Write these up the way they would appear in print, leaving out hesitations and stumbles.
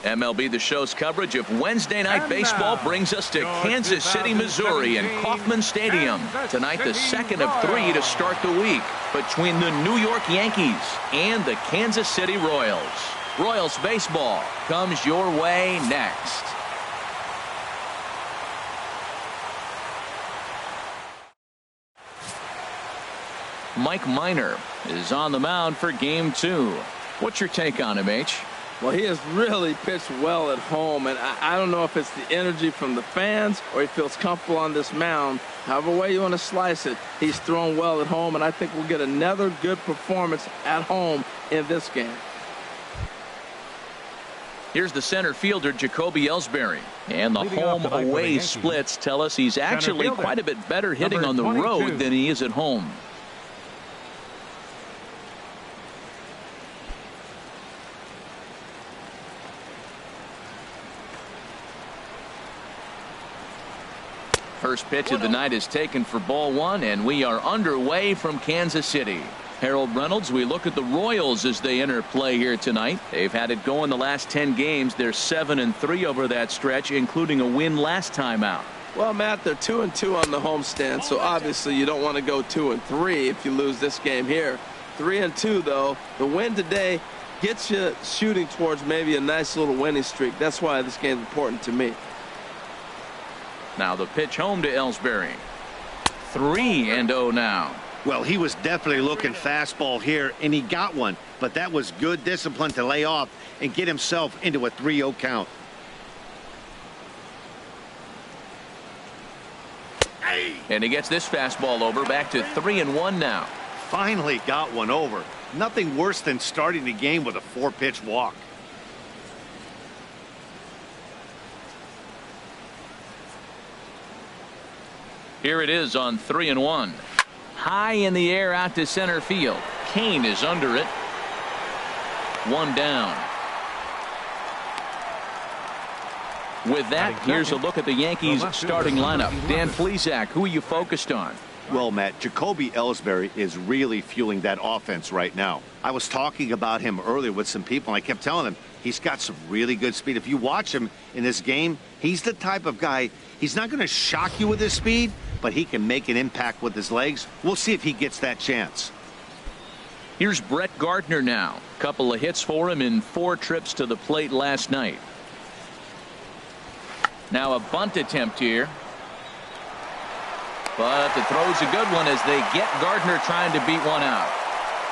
MLB The Show's coverage of Wednesday Night Baseball brings us to Kansas City, Missouri and Kauffman Stadium. Tonight, the second of three to start the week between the New York Yankees and the Kansas City Royals. Royals baseball comes your way next. Mike Minor is on the mound for game 2. What's your take on him, H? Well, he has really pitched well at home, and I don't know if it's the energy from the fans or he feels comfortable on this mound. However way you want to slice it, he's thrown well at home, and I think we'll get another good performance at home in this game. Here's the center fielder, Jacoby Ellsbury. And the home-away splits tell us he's actually quite a bit better hitting on the road than he is at home. First pitch of the night is taken for ball 1, and we are underway from Kansas City. Harold Reynolds, we look at the Royals as they enter play here tonight. They've had it going the last 10 games. They're 7-3 over that stretch, including a win last time out. Well, Matt, they're 2-2 on the homestand, so obviously you don't want to go 2-3 if you lose this game here. 3-2, though. The win today gets you shooting towards maybe a nice little winning streak. That's why this game is important to me. Now the pitch home to Ellsbury. 3-0 now. Well, he was definitely looking fastball here, and he got one. But that was good discipline to lay off and get himself into a 3-0 count. And he gets this fastball over, back to 3-1 now. Finally got one over. Nothing worse than starting the game with a 4-pitch walk. Here it is on 3-1. High in the air out to center field. Kane is under it. 1 down. With that, here's a look at the Yankees starting lineup. Dan Plesac, who are you focused on? Well, Matt, Jacoby Ellsbury is really fueling that offense right now. I was talking about him earlier with some people, and I kept telling them he's got some really good speed. If you watch him in this game, he's the type of guy, he's not going to shock you with his speed, but he can make an impact with his legs. We'll see if he gets that chance. Here's Brett Gardner now. Couple of hits for him in 4 trips to the plate last night. Now a bunt attempt here. But the throw's a good one as they get Gardner trying to beat one out.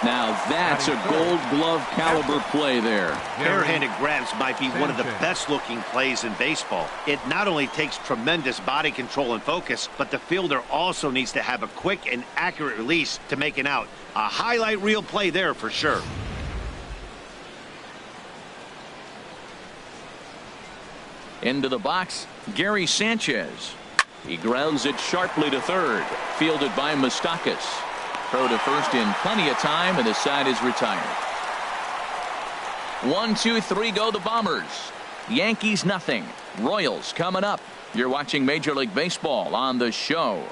Now that's a Gold Glove caliber play there. Bare-handed grabs might be one of the best looking plays in baseball. It not only takes tremendous body control and focus, but the fielder also needs to have a quick and accurate release to make an out. A highlight reel play there for sure. Into the box, Gary Sanchez. He grounds it sharply to third. Fielded by Moustakas. Throw to first in plenty of time, and the side is retired. 1, 2, 3 go the Bombers. Yankees nothing. Royals coming up. You're watching Major League Baseball on The Show.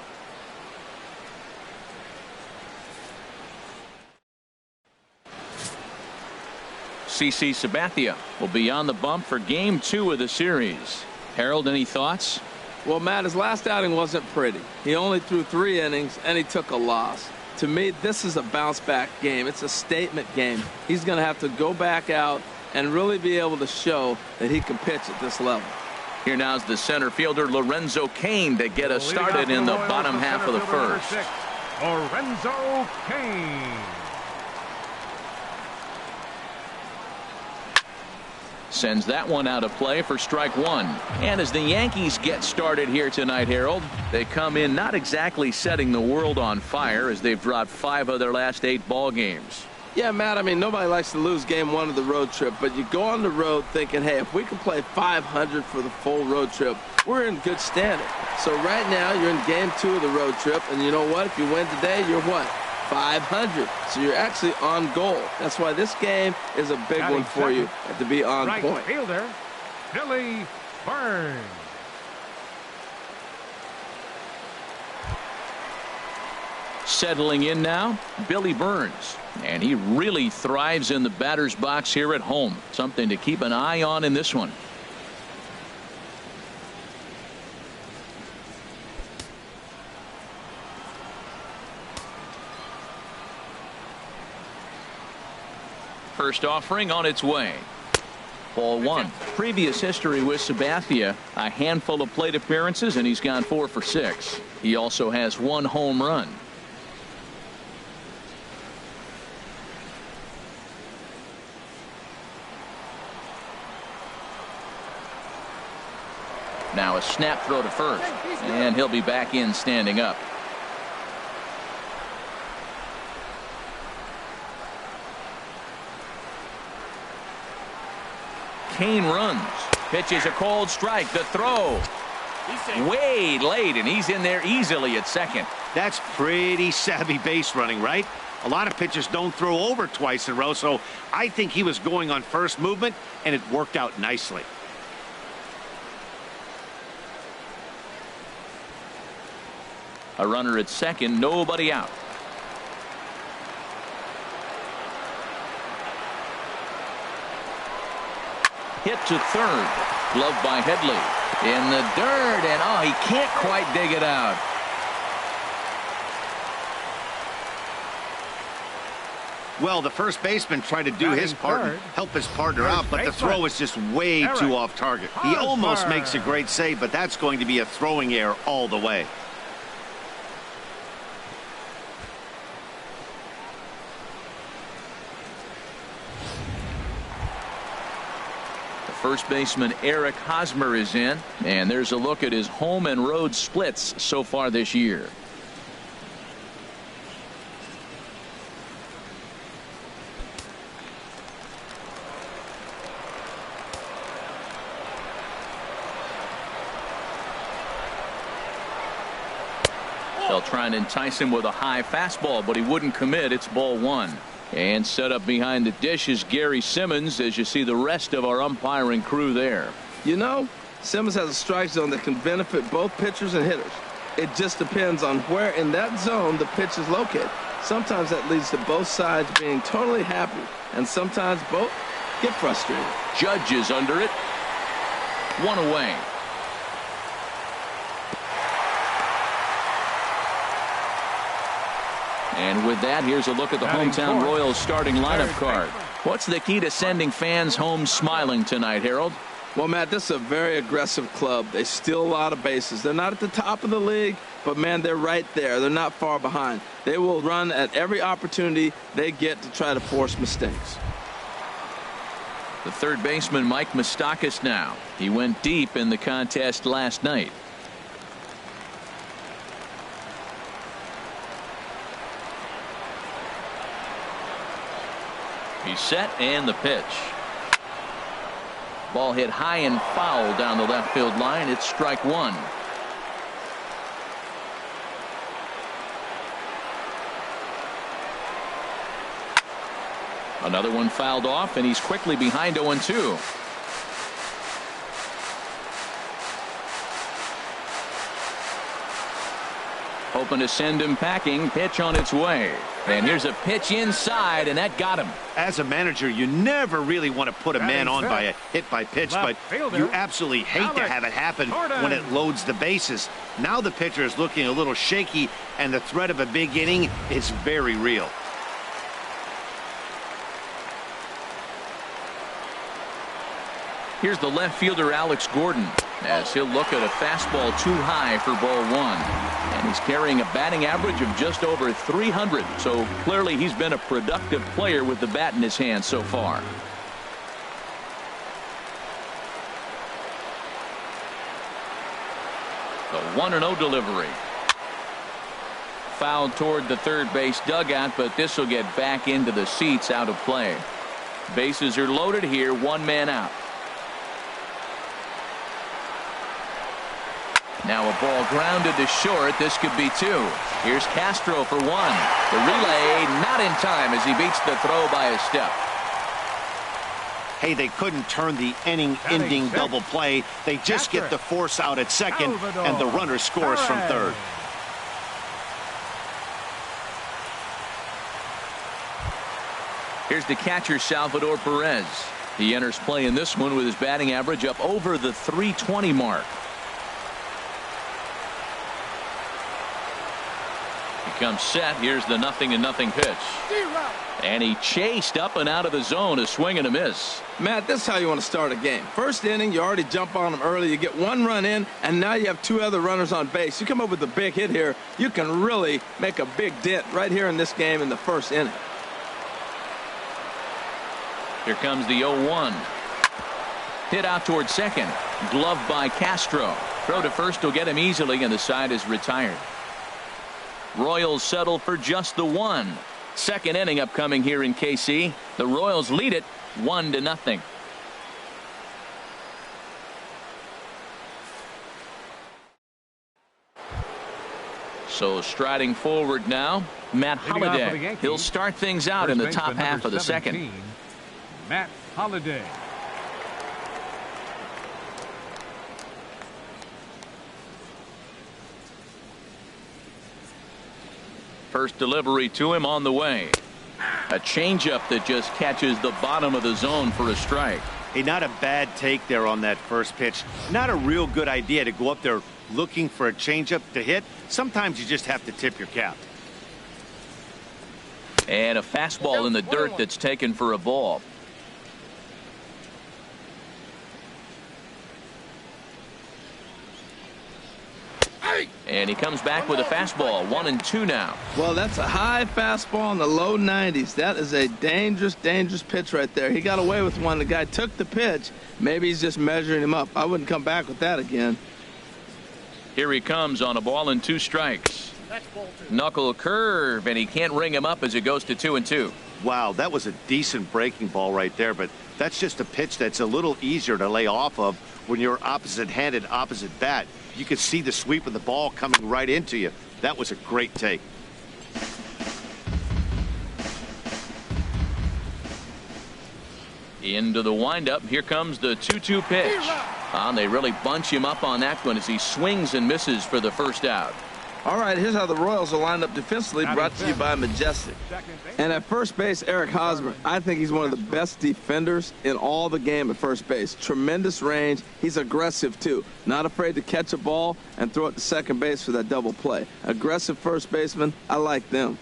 CC Sabathia will be on the bump for game 2 of the series. Harold, any thoughts? Well, Matt, his last outing wasn't pretty. He only threw 3 innings, and he took a loss. To me, this is a bounce-back game. It's a statement game. He's going to have to go back out and really be able to show that he can pitch at this level. Here now is the center fielder, Lorenzo Cain, to get us started in the bottom half of the first. Lorenzo Cain. Sends that one out of play for strike 1. And as the Yankees get started here tonight, Harold, they come in not exactly setting the world on fire as they've dropped 5 of their last 8 ball games. Yeah, Matt, I mean, nobody likes to lose game 1 of the road trip, but you go on the road thinking, hey, if we can play 500 for the full road trip, we're in good standing. So right now, you're in game 2 of the road trip, and you know what? If you win today, you're what? 500. So you're actually on goal. That's why this game is a big one for you to be on point. Right fielder, Billy Burns. Settling in now, Billy Burns. And he really thrives in the batter's box here at home. Something to keep an eye on in this one. First offering on its way. Ball one. Previous history with Sabathia, a handful of plate appearances, and he's gone 4 for 6. He also has 1 home run. Now a snap throw to first, and he'll be back in standing up. Kane runs. Pitches a cold strike. The throw. Way late, and he's in there easily at second. That's pretty savvy base running, right? A lot of pitchers don't throw over twice in a row, so I think he was going on first movement, and it worked out nicely. A runner at second, nobody out. Hit to third. Gloved by Headley. In the dirt, and oh, he can't quite dig it out. Well, the first baseman tried to do his part, help his partner out, but the throw is just way too off target. He almost makes a great save, but that's going to be a throwing error all the way. First baseman Eric Hosmer is in, and there's a look at his home and road splits so far this year. They'll try and entice him with a high fastball, but he wouldn't commit. It's ball one. And set up behind the dish is Gary Simmons, as you see the rest of our umpiring crew there. You know, Simmons has a strike zone that can benefit both pitchers and hitters. It just depends on where in that zone the pitch is located. Sometimes that leads to both sides being totally happy, and sometimes both get frustrated. Judge is under it. 1 away. And with that, here's a look at the hometown Royals starting lineup card. What's the key to sending fans home smiling tonight, Harold? Well, Matt, this is a very aggressive club. They steal a lot of bases. They're not at the top of the league, but, man, they're right there. They're not far behind. They will run at every opportunity they get to try to force mistakes. The third baseman, Mike Moustakas now. He went deep in the contest last night. He's set, and the pitch. Ball hit high and foul down the left field line. It's strike one. Another one fouled off, and he's quickly behind 0-2. Hoping to send him packing. Pitch on its way. And here's a pitch inside, and that got him. As a manager, you never really want to put a man on by a hit by pitch, but you absolutely hate to have it happen when it loads the bases. Now the pitcher is looking a little shaky, and the threat of a big inning is very real. Here's the left fielder, Alex Gordon, as he'll look at a fastball too high for ball one. And he's carrying a batting average of just over 300. So clearly he's been a productive player with the bat in his hand so far. The 1-0 delivery. Fouled toward the third base dugout, but this will get back into the seats, out of play. Bases are loaded here, 1 man out. Now a ball grounded to short. This could be 2. Here's Castro for 1. The relay not in time as he beats the throw by a step. Hey, they couldn't turn the inning-ending double play. They just get the force out at second, and the runner scores from third. Here's the catcher, Salvador Perez. He enters play in this one with his batting average up over the .320 mark. He comes set. Here's the 0-0 pitch. And he chased up and out of the zone. A swing and a miss. Matt, this is how you want to start a game. First inning, you already jump on them early. You get one run in, and now you have two other runners on base. You come up with a big hit here, you can really make a big dent right here in this game in the first inning. Here comes the 0-1. Hit out towards second. Gloved by Castro. Throw to first will get him easily, and the side is retired. Royals settle for just the one. Second inning upcoming here in KC. The Royals lead it 1-0. So striding forward now, Matt Holliday. He'll start things out in the top half of the second. Matt Holliday. First delivery to him on the way. A changeup that just catches the bottom of the zone for a strike. Hey, not a bad take there on that first pitch. Not a real good idea to go up there looking for a changeup to hit. Sometimes you just have to tip your cap. And a fastball in the dirt that's taken for a ball. And he comes back with a fastball. 1-2 now. Well, that's a high fastball in the low 90s. That is a dangerous, dangerous pitch right there. He got away with one. The guy took the pitch. Maybe he's just measuring him up. I wouldn't come back with that again. Here he comes on a ball and 2 strikes. Knuckle curve, and he can't ring him up as it goes to 2-2. Wow, that was a decent breaking ball right there, but that's just a pitch that's a little easier to lay off of when you're opposite-handed, opposite bat. You could see the sweep of the ball coming right into you. That was a great take. Into the windup. Here comes the 2-2 pitch. And they really bunch him up on that one as he swings and misses for the first out. All right, here's how the Royals are lined up defensively, brought to you by Majestic. And at first base, Eric Hosmer, I think he's one of the best defenders in all the game at first base. Tremendous range. He's aggressive, too. Not afraid to catch a ball and throw it to second base for that double play. Aggressive first baseman. I like them.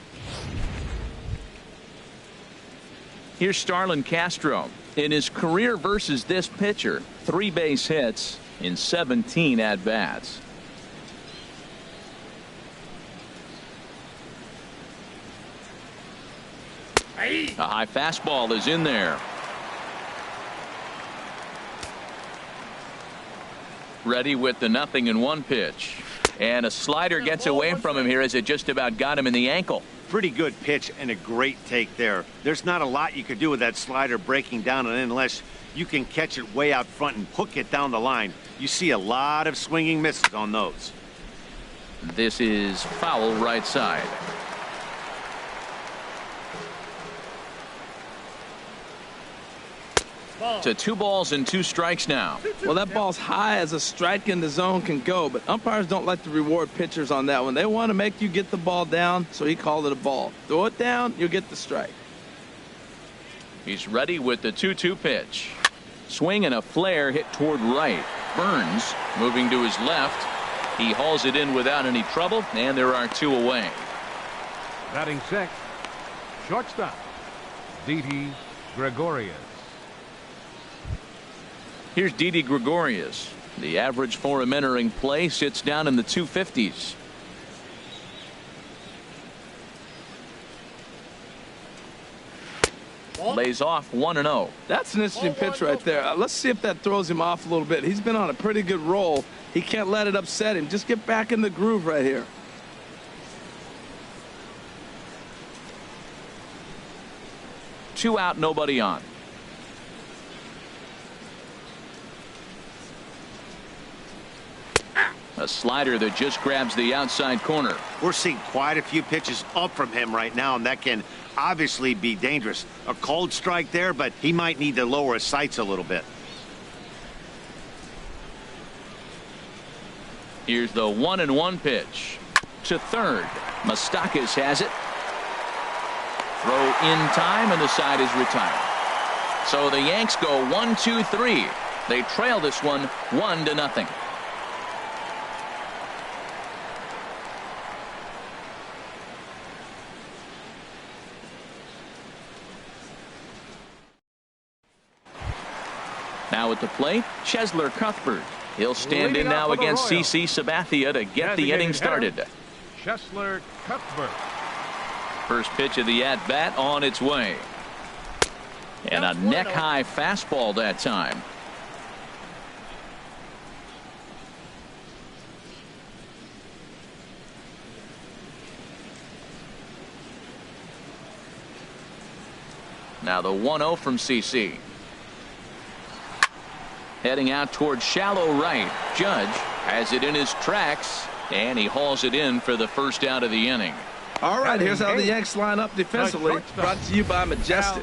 Here's Starlin Castro. In his career versus this pitcher, 3 base hits in 17 at-bats. A high fastball is in there. Ready with the 0-1 pitch. And a slider gets away from him here as it just about got him in the ankle. Pretty good pitch and a great take there. There's not a lot you could do with that slider breaking down and in unless you can catch it way out front and hook it down the line. You see a lot of swinging misses on those. This is foul right side. To 2 balls and 2 strikes now. Well, that ball's high as a strike in the zone can go, but umpires don't like to reward pitchers on that one. They want to make you get the ball down, so he called it a ball. Throw it down, you'll get the strike. He's ready with the 2-2 pitch. Swing and a flare hit toward right. Burns moving to his left. He hauls it in without any trouble, and there are 2 away. Batting sixth, shortstop, Didi Gregorius. Here's Didi Gregorius. The average for him entering play sits down in the 250s. Lays off 1-0. That's an interesting pitch right there. Let's see if that throws him off a little bit. He's been on a pretty good roll. He can't let it upset him. Just get back in the groove right here. Two out, nobody on. A slider that just grabs the outside corner. We're seeing quite a few pitches up from him right now, and that can obviously be dangerous. A cold strike there, but he might need to lower his sights a little bit. Here's the 1-1 pitch to third. Moustakas has it. Throw in time, and the side is retired. So the Yanks go 1-2-3. They trail this one 1-0. Now at the plate, Chesler Cuthbert. He'll stand in now against CC Sabathia to get the inning started. Chesler Cuthbert. First pitch of the at-bat on its way. And a neck-high fastball that time. Now the 1-0 from CC. Heading out towards shallow right. Judge has it in his tracks, and he hauls it in for the first out of the inning. All right, here's how the Yanks line up defensively. Brought to you by Majestic.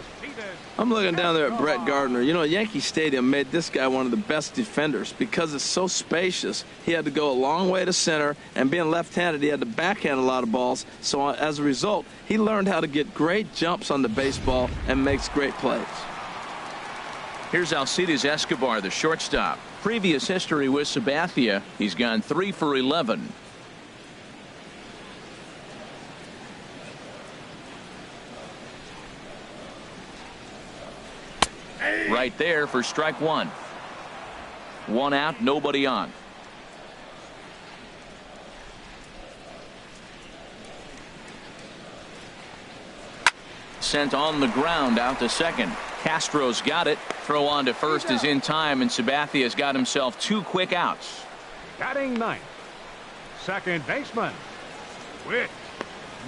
I'm looking down there at Brett Gardner. You know, Yankee Stadium made this guy one of the best defenders because it's so spacious. He had to go a long way to center, and being left-handed, he had to backhand a lot of balls. So as a result, he learned how to get great jumps on the baseball and makes great plays. Here's Alcides Escobar, the shortstop. Previous history with Sabathia, he's gone 3 for 11. Right there for strike one. One out, nobody on. Sent on the ground out to second. Castro's got it. Throw on to first is in time, and Sabathia's got himself 2 quick outs. Batting ninth, second baseman, Whit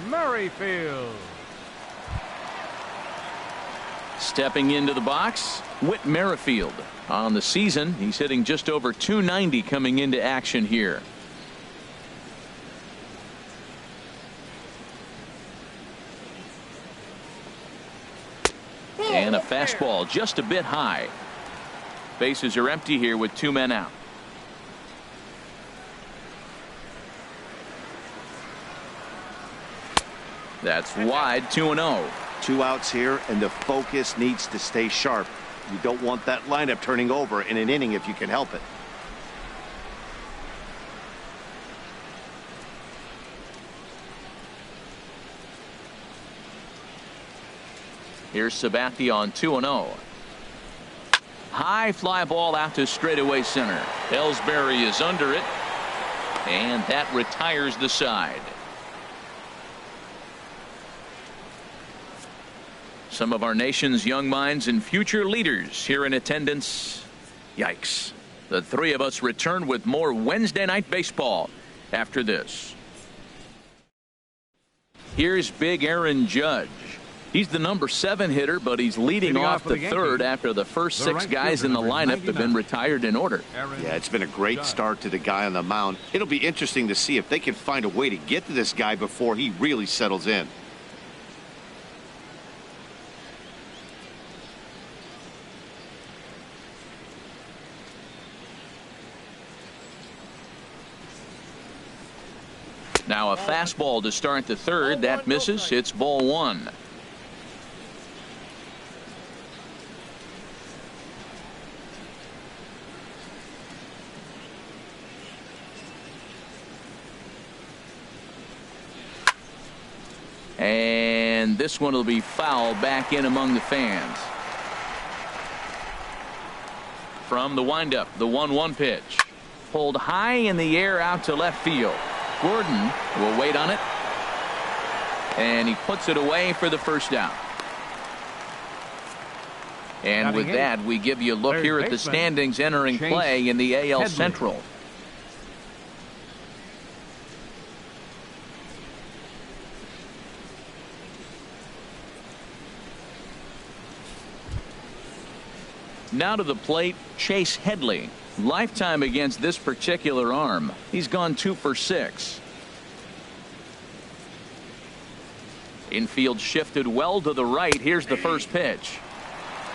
Merrifield. Stepping into the box, Whit Merrifield. On the season, he's hitting just over .290 coming into action here. And a fastball just a bit high. Bases are empty here with 2 men out. That's wide, 2-0. 2 outs here, and the focus needs to stay sharp. You don't want that lineup turning over in an inning if you can help it. Here's Sabathia on 2-0. High fly ball out to straightaway center. Ellsbury is under it, and that retires the side. Some of our nation's young minds and future leaders here in attendance. Yikes. The 3 of us return with more Wednesday night baseball after this. Here's Big Aaron Judge. He's the number 7 hitter, but he's leading off the third after the first 6 guys in the lineup have been retired in order. Yeah, it's been a great start to the guy on the mound. It'll be interesting to see if they can find a way to get to this guy before he really settles in. Now a fastball to start the third. That misses. It's ball 1. And this one will be foul back in among the fans. From the windup, the 1-1 pitch. Pulled high in the air out to left field. Gordon will wait on it, and he puts it away for the first out. And with that, we give you a look here at the standings entering play in the AL Central. Now to the plate, Chase Headley. Lifetime against this particular arm. He's gone 2 for 6. Infield shifted well to the right. Here's the first pitch.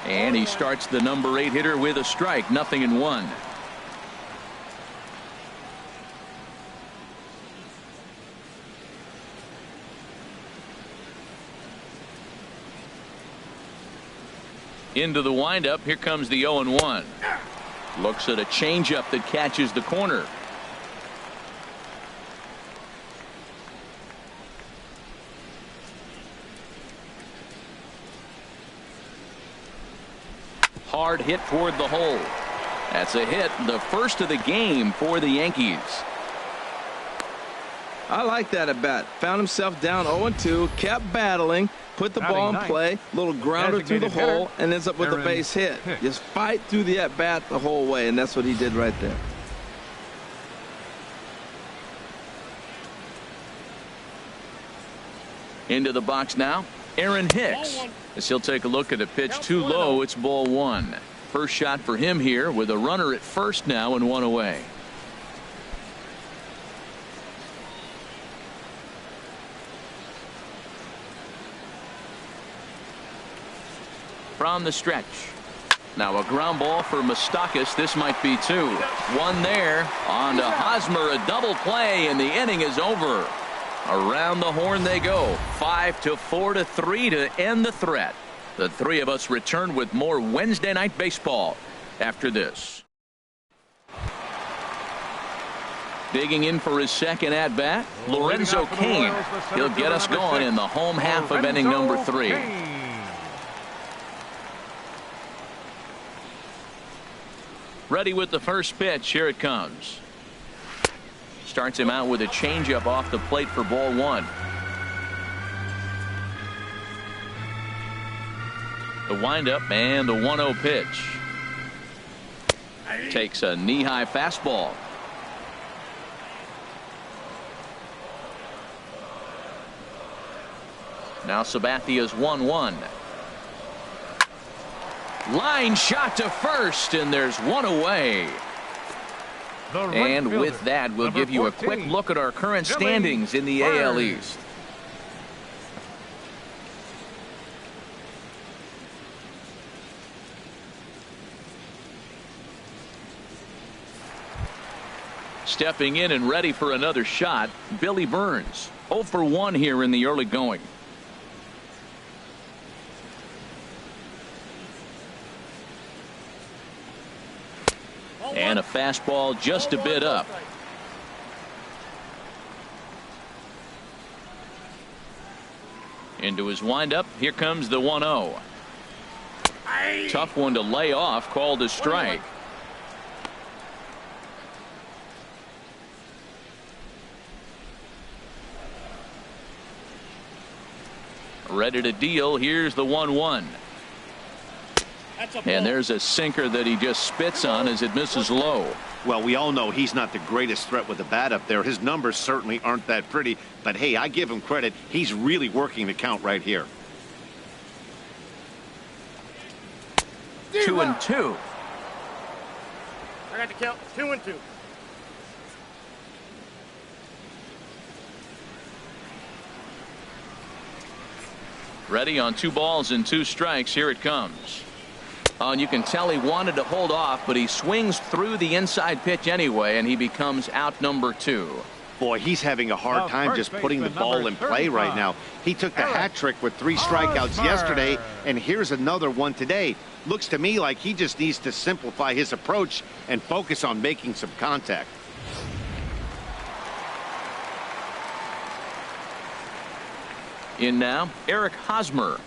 And he starts the number 8 hitter with a strike. 0-1. Into the windup. Here comes the 0-1. Looks at a changeup that catches the corner. Hard hit toward the hole. That's a hit, the first of the game for the Yankees. I like that at bat. Found himself down 0-2, kept battling, put the ball in play, little grounder through the hole, and ends up with a base hit. Just fight through the at bat the whole way, and that's what he did right there. Into the box now, Aaron Hicks. As he'll take a look at a pitch too low, it's ball one. First shot for him here with a runner at first now and one away. From the stretch. Now a ground ball for Moustakas. This might be two. One there. On to Hosmer. A double play, and the inning is over. Around the horn they go. 5-4-3 to end the threat. The three of us return with more Wednesday Night Baseball after this. Digging in for his second at-bat, Lorenzo Cain. He'll get us going in the home half of inning number 3. Ready with the first pitch. Here it comes. Starts him out with a changeup off the plate for ball one. The windup and the 1-0 pitch. Takes a knee-high fastball. Now Sabathia's 1-1. Line shot to first, and there's one away. And with that, we'll give you a quick look at our current standings in the AL East. Stepping in and ready for another shot, Billy Burns. 0 for 1 here in the early going. And a fastball just a bit up. Into his windup. Here comes the 1-0. Tough one to lay off. Called a strike. Ready to deal. Here's the 1-1. And there's a sinker that he just spits on as it misses low. Well, we all know he's not the greatest threat with the bat up there. His numbers certainly aren't that pretty. But, hey, I give him credit. He's really working the count right here. 2-2. I got the count. 2-2. Ready on 2 balls and 2 strikes. Here it comes. Oh, and you can tell he wanted to hold off, but he swings through the inside pitch anyway, and he becomes out number 2. Boy, he's having a hard time just putting the ball in play right now. He took the hat trick with 3 strikeouts yesterday, and here's another one today. Looks to me like he just needs to simplify his approach and focus on making some contact. In now, Eric Hosmer.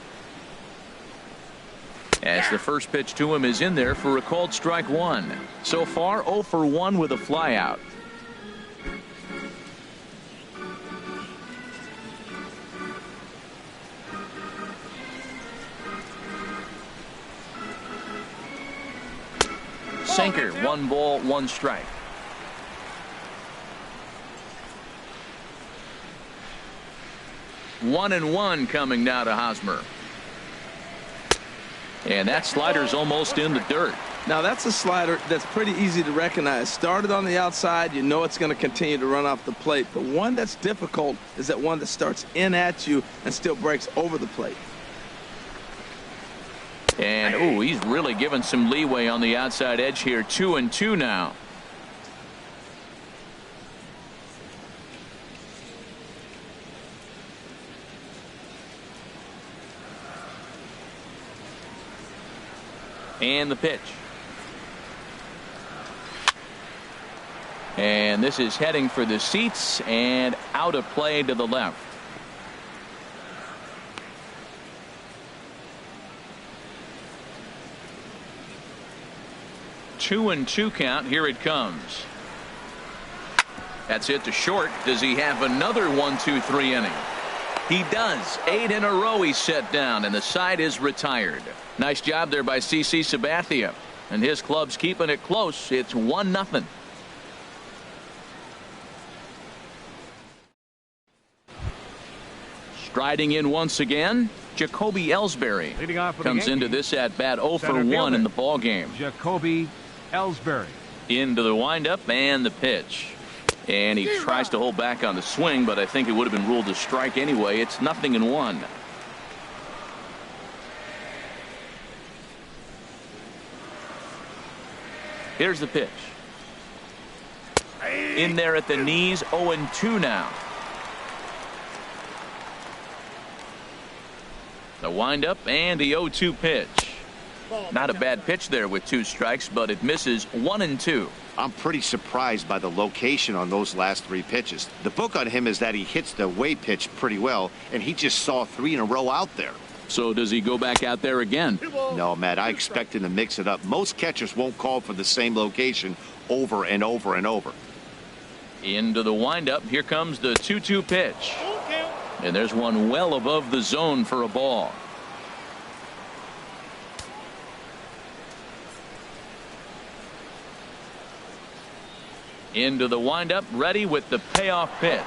As the first pitch to him is in there for a called strike 1. So far 0 for 1 with a flyout. Sinker, 1 ball, 1 strike. One and one coming now to Hosmer. And that slider's almost in the dirt. Now that's a slider that's pretty easy to recognize. Started on the outside, you know it's going to continue to run off the plate. The one that's difficult is that one that starts in at you and still breaks over the plate. And ooh, he's really given some leeway on the outside edge here. 2-2 now. And the pitch. And this is heading for the seats and out of play to the left. 2-2 count. Here it comes. That's hit to short. Does he have another 1-2-3 inning? He does. 8 in a row he's set down, and the side is retired. Nice job there by CC Sabathia. And his club's keeping it close. It's 1-0. Striding in once again, Jacoby Ellsbury comes into this at bat 0 for 1 in the ball game. Jacoby Ellsbury. Into the windup and the pitch. And he tries to hold back on the swing, but I think it would have been ruled a strike anyway. It's 0-1. Here's the pitch. In there at the knees, 0-2 now. The windup and the 0-2 pitch. Not a bad pitch there with 2 strikes, but it misses 1-2. I'm pretty surprised by the location on those last 3 pitches. The book on him is that he hits the away pitch pretty well, and he just saw 3 in a row out there. So does he go back out there again? No, Matt, I expect him to mix it up. Most catchers won't call for the same location over and over and over. Into the windup. Here comes the 2-2 pitch. And there's one well above the zone for a ball. Into the windup, ready with the payoff pitch.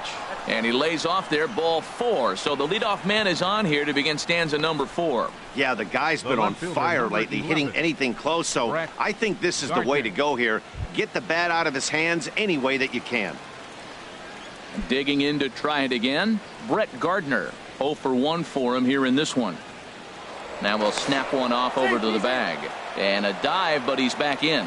And he lays off there, ball 4. So the leadoff man is on here to begin stanza number 4. Yeah, the guy's been on fire lately, hitting anything close. So I think this is the way to go here. Get the bat out of his hands any way that you can. Digging in to try it again, Brett Gardner. 0 for 1 for him here in this one. Now we'll snap one off over to the bag. And a dive, but he's back in.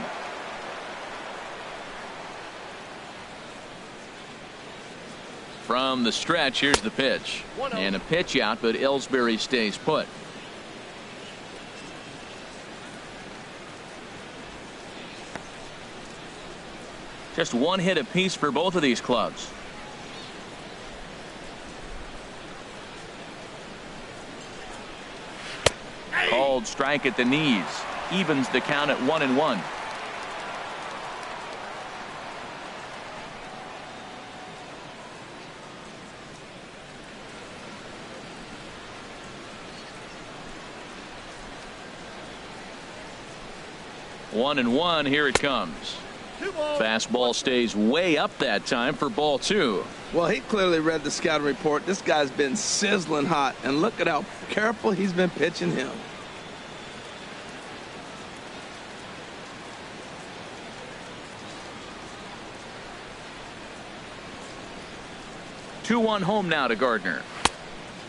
From the stretch, here's the pitch. And a pitch out, but Ellsbury stays put. Just 1 hit apiece for both of these clubs. Called strike at the knees. Evens the count at 1-1. One and one. Here it comes. Fastball stays way up that time for ball 2. Well, he clearly read the scouting report. This guy's been sizzling hot, and look at how careful he's been pitching him. Two-one home now to Gardner.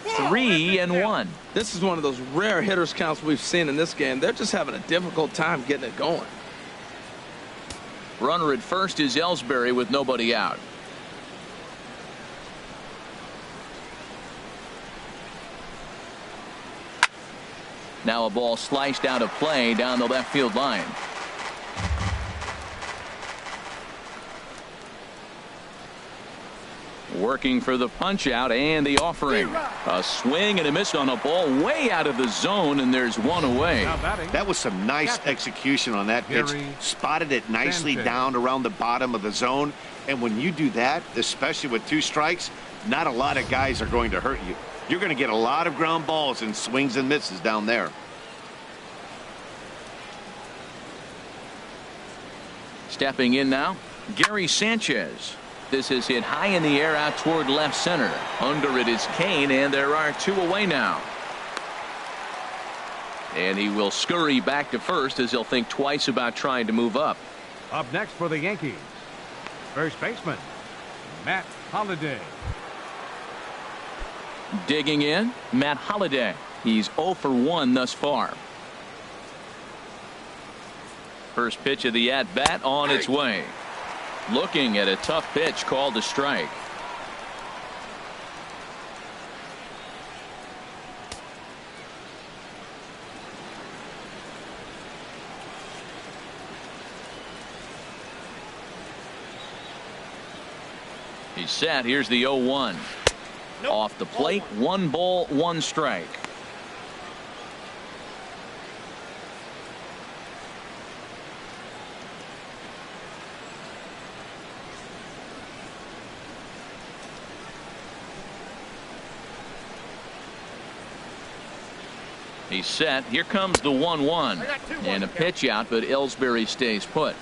3-1. This is one of those rare hitters counts we've seen in this game. They're just having a difficult time getting it going. Runner at first is Ellsbury with nobody out. Now a ball sliced out of play down the left field line. Working for the punch out and the offering. A swing and a miss on a ball way out of the zone, and there's one away. That was some nice execution on that pitch. Spotted it nicely down around the bottom of the zone. And when you do that, especially with 2 strikes, not a lot of guys are going to hurt you. You're going to get a lot of ground balls and swings and misses down there. Stepping in now, Gary Sanchez. This is hit high in the air out toward left center. Under it is Kane, and there are 2 away now. And he will scurry back to first as he'll think twice about trying to move up. Up next for the Yankees, first baseman Matt Holliday. Digging in, Matt Holliday. He's 0 for 1 thus far. First pitch of the at-bat on its way. Looking at a tough pitch called a strike. He's set. Here's the 0-1. Nope. Off the plate, 1 ball, 1 strike. He's set. Here comes the 1-1. And a pitch out, but Ellsbury stays put.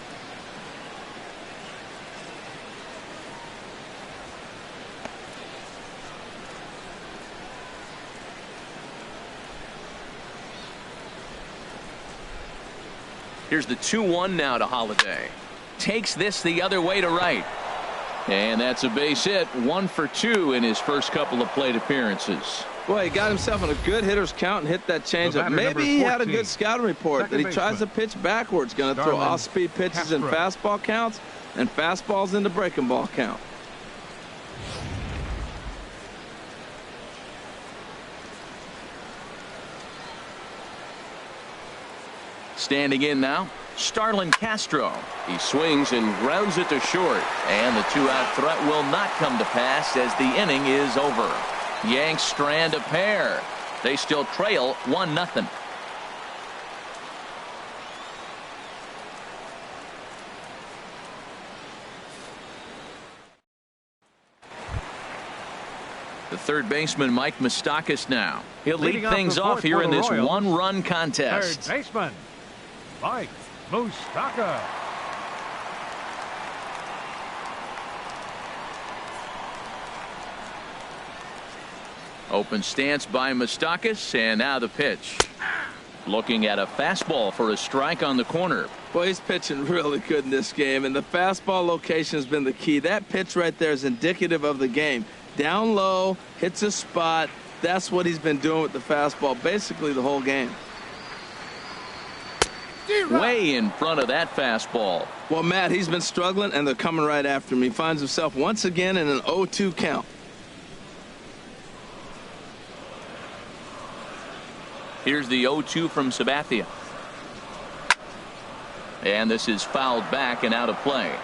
Here's the 2-1 now to Holiday. Takes this the other way to right. And that's a base hit. 1 for 2 in his first couple of plate appearances. Boy, he got himself on a good hitter's count and hit that changeup. Maybe he had a good scouting report that he tries to pitch backwards. Going to throw off-speed pitches in fastball counts and fastballs into breaking ball count. Standing in now, Starlin Castro. He swings and grounds it to short. And the 2-out threat will not come to pass as the inning is over. Yanks strand a pair. They still trail 1-0. The third baseman, Mike Moustakas, now. He'll lead things off here in this 1-run contest. Third baseman, Mike Moustakas. Open stance by Moustakas, and now the pitch. Looking at a fastball for a strike on the corner. Boy, he's pitching really good in this game, and the fastball location has been the key. That pitch right there is indicative of the game. Down low, hits a spot. That's what he's been doing with the fastball basically the whole game. Way in front of that fastball. Well, Matt, he's been struggling, and they're coming right after him. He finds himself once again in an 0-2 count. Here's the 0-2 from Sabathia. And this is fouled back and out of play.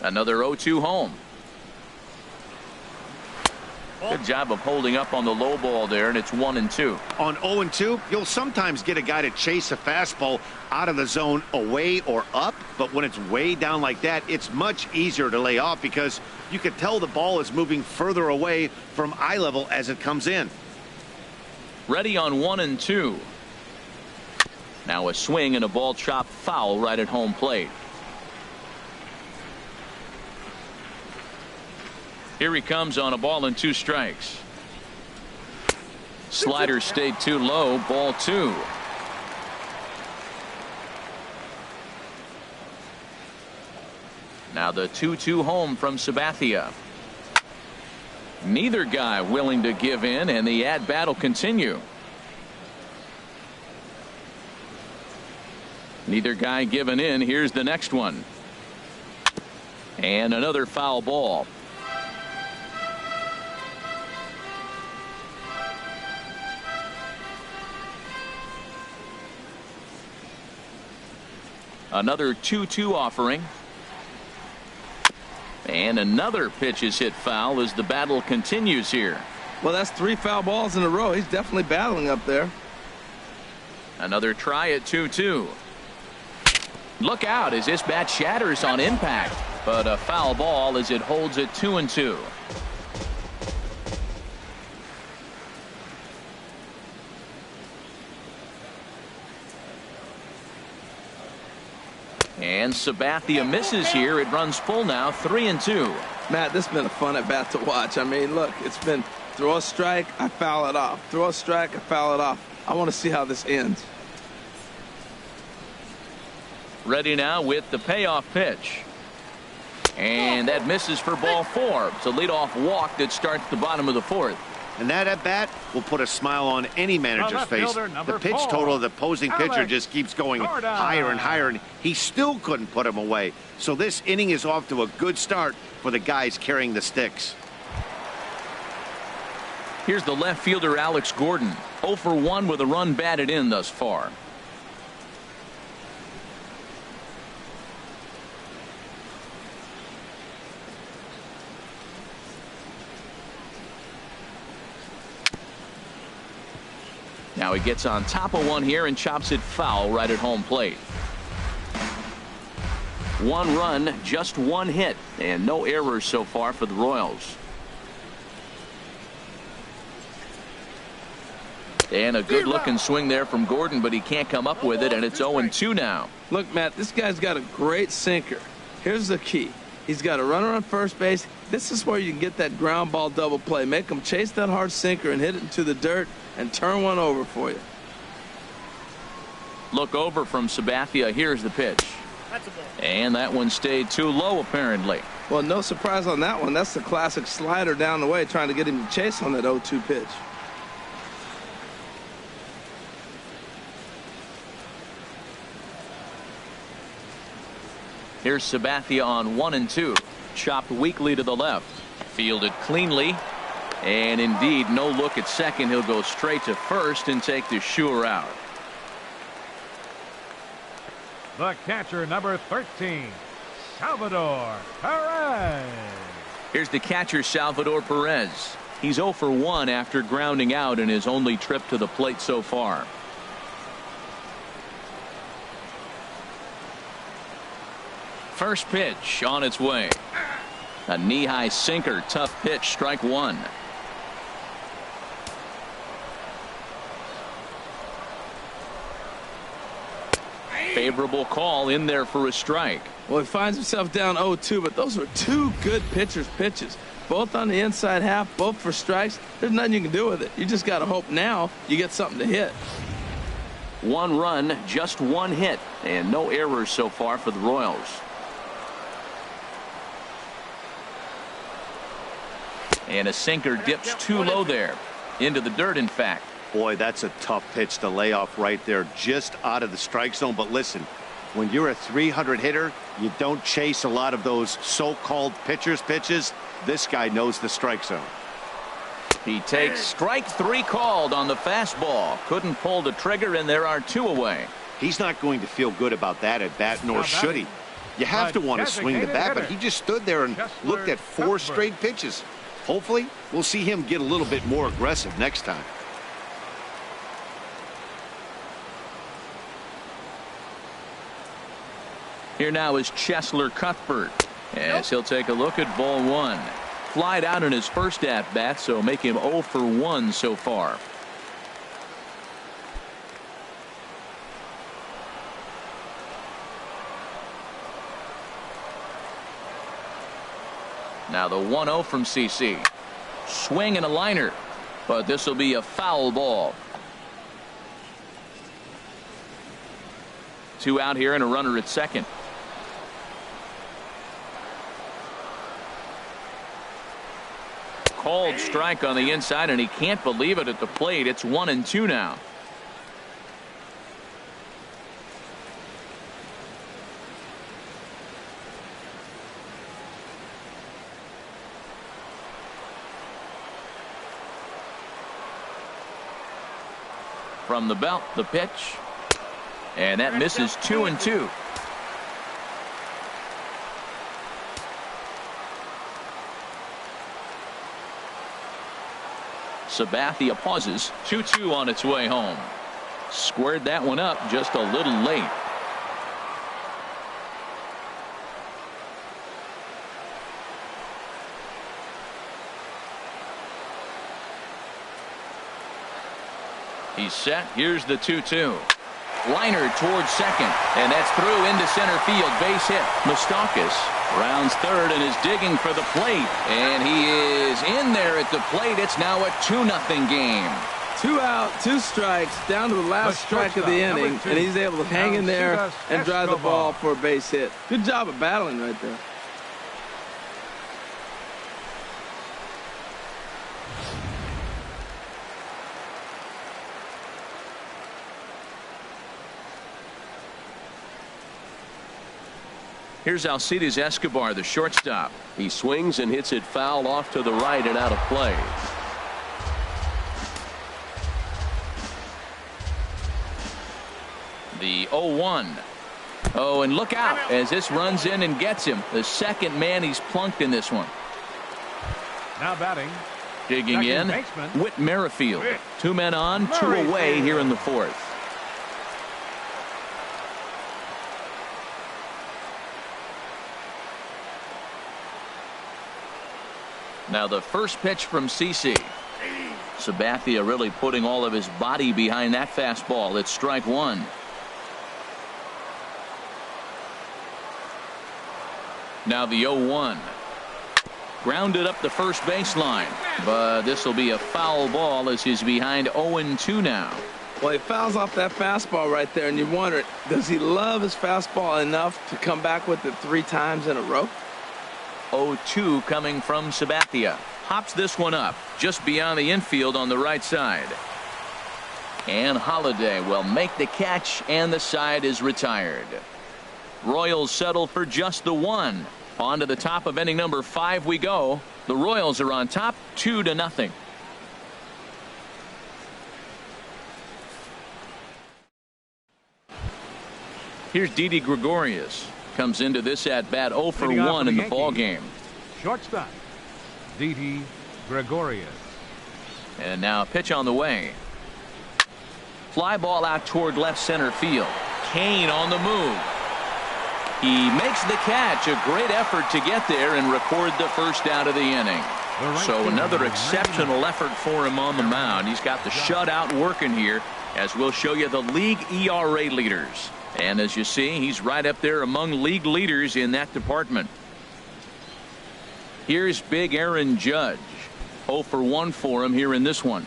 Another 0-2 home. Good job of holding up on the low ball there, and it's 1-2. On 0-2, you'll sometimes get a guy to chase a fastball out of the zone away or up, but when it's way down like that, it's much easier to lay off because you can tell the ball is moving further away from eye level as it comes in. Ready on 1-2. Now a swing and a ball chopped foul right at home plate. Here he comes on a ball and 2 strikes. Slider stayed too low. Ball 2. Now the 2-2 home from Sabathia. Neither guy willing to give in, and the at-bat will continue. Neither guy giving in. Here's the next one. And another foul ball. Another 2-2 offering. And another pitch is hit foul as the battle continues here. Well, that's 3 foul balls in a row. He's definitely battling up there. Another try at 2-2. Look out as this bat shatters on impact. But a foul ball as it holds it 2-2. And Sabathia misses here. It runs full now, 3-2. Matt, this has been a fun at bat to watch. I mean, look, it's been throw a strike, I foul it off. Throw a strike, I foul it off. I want to see how this ends. Ready now with the payoff pitch. And that misses for ball 4. It's a leadoff walk that starts the bottom of the 4th. And that at bat will put a smile on any manager's face. The pitch total of the opposing pitcher just keeps going higher and higher, and he still couldn't put him away. So this inning is off to a good start for the guys carrying the sticks. Here's the left fielder Alex Gordon, 0 for 1 with a run batted in thus far. Now he gets on top of one here and chops it foul right at home plate. 1 run, just 1 hit, and no errors so far for the Royals. And a good-looking swing there from Gordon, but he can't come up with it, and it's 0-2 now. Look, Matt, this guy's got a great sinker. Here's the key. He's got a runner on first base. This is where you can get that ground ball double play. Make him chase that hard sinker and hit it into the dirt and turn one over for you. Look over from Sabathia. Here's the pitch. And that one stayed too low, apparently. Well, no surprise on that one. That's the classic slider down the way, trying to get him to chase on that 0-2 pitch. Here's Sabathia on 1-2. Chopped weakly to the left. Fielded cleanly. And indeed, no look at second. He'll go straight to first and take the sure out. The catcher, number 13, Salvador Perez. Here's the catcher, Salvador Perez. He's 0 for 1 after grounding out in his only trip to the plate so far. First pitch on its way. A knee-high sinker. Tough pitch. Strike 1. Favorable call in there for a strike. Well, he finds himself down 0-2, but those were 2 good pitchers' pitches. Both on the inside half, both for strikes. There's nothing you can do with it. You just got to hope now you get something to hit. 1 run, just 1 hit, and no errors so far for the Royals. And a sinker dips too low there. Into the dirt, in fact. Boy, that's a tough pitch to lay off right there, just out of the strike zone. But listen, when you're a 300 hitter, you don't chase a lot of those so-called pitcher's pitches. This guy knows the strike zone. He takes strike 3 called on the fastball. Couldn't pull the trigger, and there are 2 away. He's not going to feel good about that at bat, nor should he. You have to want to swing the bat, but he just stood there and looked at 4 straight pitches. Hopefully, we'll see him get a little bit more aggressive next time. Here now is Chesler Cuthbert, as he'll take a look at ball 1. Flied out in his first at-bat, so make him 0 for 1 so far. Now the 1-0 from CC. Swing and a liner, but this will be a foul ball. 2 out here and a runner at second. Called strike on the inside, and he can't believe it at the plate. It's 1-2 now. From the belt, the pitch, and that misses 2-2. Sabathia pauses. 2-2 on its way home. Squared that one up just a little late. He's set. Here's the 2-2. Liner towards second, and that's through into center field. Base hit. Moustakas rounds third and is digging for the plate, and he is in there at the plate. It's now a 2-0 game. 2 out, 2 strikes, down to the last strike of the inning, and he's able to hang in there and drive the ball for a base hit. Good job of battling right there. Here's Alcides Escobar, the shortstop. He swings and hits it foul off to the right and out of play. The 0-1. Oh, and look out as this runs in and gets him. The second man he's plunked in this one. Now batting, Digging in, Whit Merrifield. 2 men on, 2 away here in the 4th. Now the first pitch from CC. Sabathia really putting all of his body behind that fastball. It's strike 1. Now the 0-1. Grounded up the first baseline, but this will be a foul ball as he's behind 0-2 now. Well, he fouls off that fastball right there, and you wonder, does he love his fastball enough to come back with it 3 times in a row? 0-2 coming from Sabathia. Hops this one up just beyond the infield on the right side. And Holiday will make the catch, and the side is retired. Royals settle for just the 1. On to the top of inning number 5 we go. The Royals are on top 2-0. Here's Didi Gregorius. Comes into this at bat 0 for 1 in the ball game. Shortstop Didi Gregorius. And now a pitch on the way. Fly ball out toward left center field. Kane on the move. He makes the catch. A great effort to get there and record the first out of the inning. So another exceptional effort for him on the mound. He's got the shutout working here, as we'll show you the league ERA leaders. And as you see, he's right up there among league leaders in that department. Here's big Aaron Judge. 0 for 1 for him here in this one.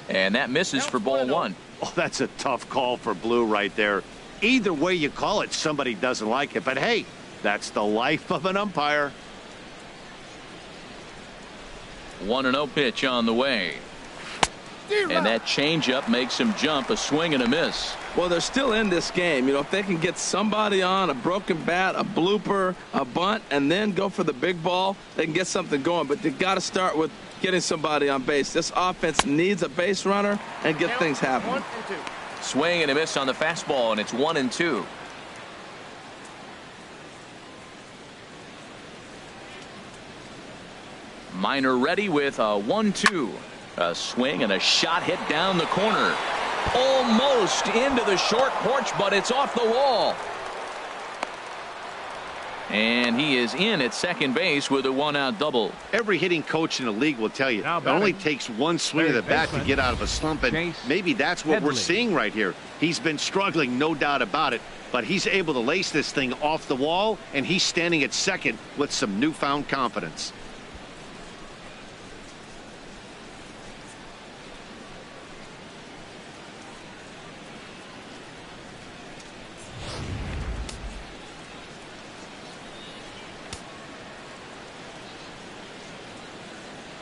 And that misses for ball 1. Oh, that's a tough call for Blue right there. Either way you call it, somebody doesn't like it. But hey, that's the life of an umpire. 1-0 pitch on the way. And that changeup makes him jump. A swing and a miss. Well, they're still in this game. You know, if they can get somebody on, a broken bat, a blooper, a bunt, and then go for the big ball, they can get something going. But they got to start with getting somebody on base. This offense needs a base runner and get things happening. 1-2. Swing and a miss on the fastball, and it's 1-2. Minor ready with a 1-2. A swing and a shot hit down the corner. Almost into the short porch, but it's off the wall. And he is in at second base with a 1-out double. Every hitting coach in the league will tell you it only takes one swing of the bat to get out of a slump, and maybe that's what we're seeing right here. He's been struggling, no doubt about it, but he's able to lace this thing off the wall, and he's standing at second with some newfound confidence.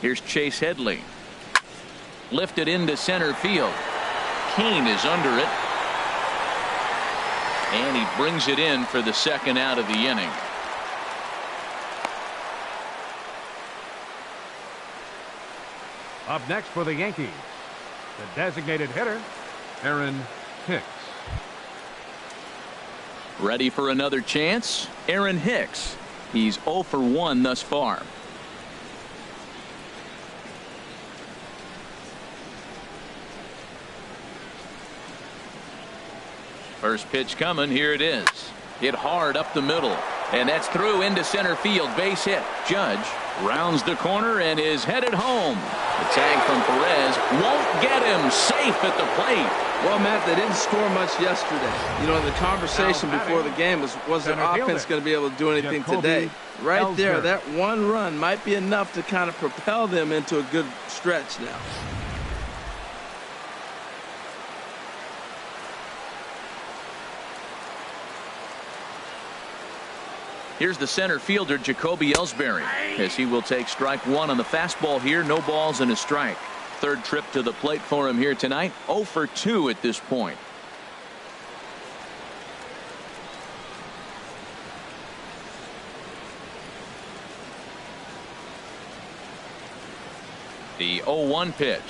Here's Chase Headley. Lifted into center field. Kane is under it. And he brings it in for the second out of the inning. Up next for the Yankees, the designated hitter, Aaron Hicks. Ready for another chance? Aaron Hicks. He's 0 for 1 thus far. First pitch coming. Here it is. Hit hard up the middle. And that's through into center field. Base hit. Judge rounds the corner and is headed home. The tag from Perez won't get him. Safe at the plate. Well, Matt, they didn't score much yesterday. You know, the conversation before the game was their offense going to be able to do anything today? Right there, that one run might be enough to kind of propel them into a good stretch now. Here's the center fielder, Jacoby Ellsbury, as he will take strike 1 on the fastball here. No balls and a strike. Third trip to the plate for him here tonight. 0 for 2 at this point. The 0-1 pitch.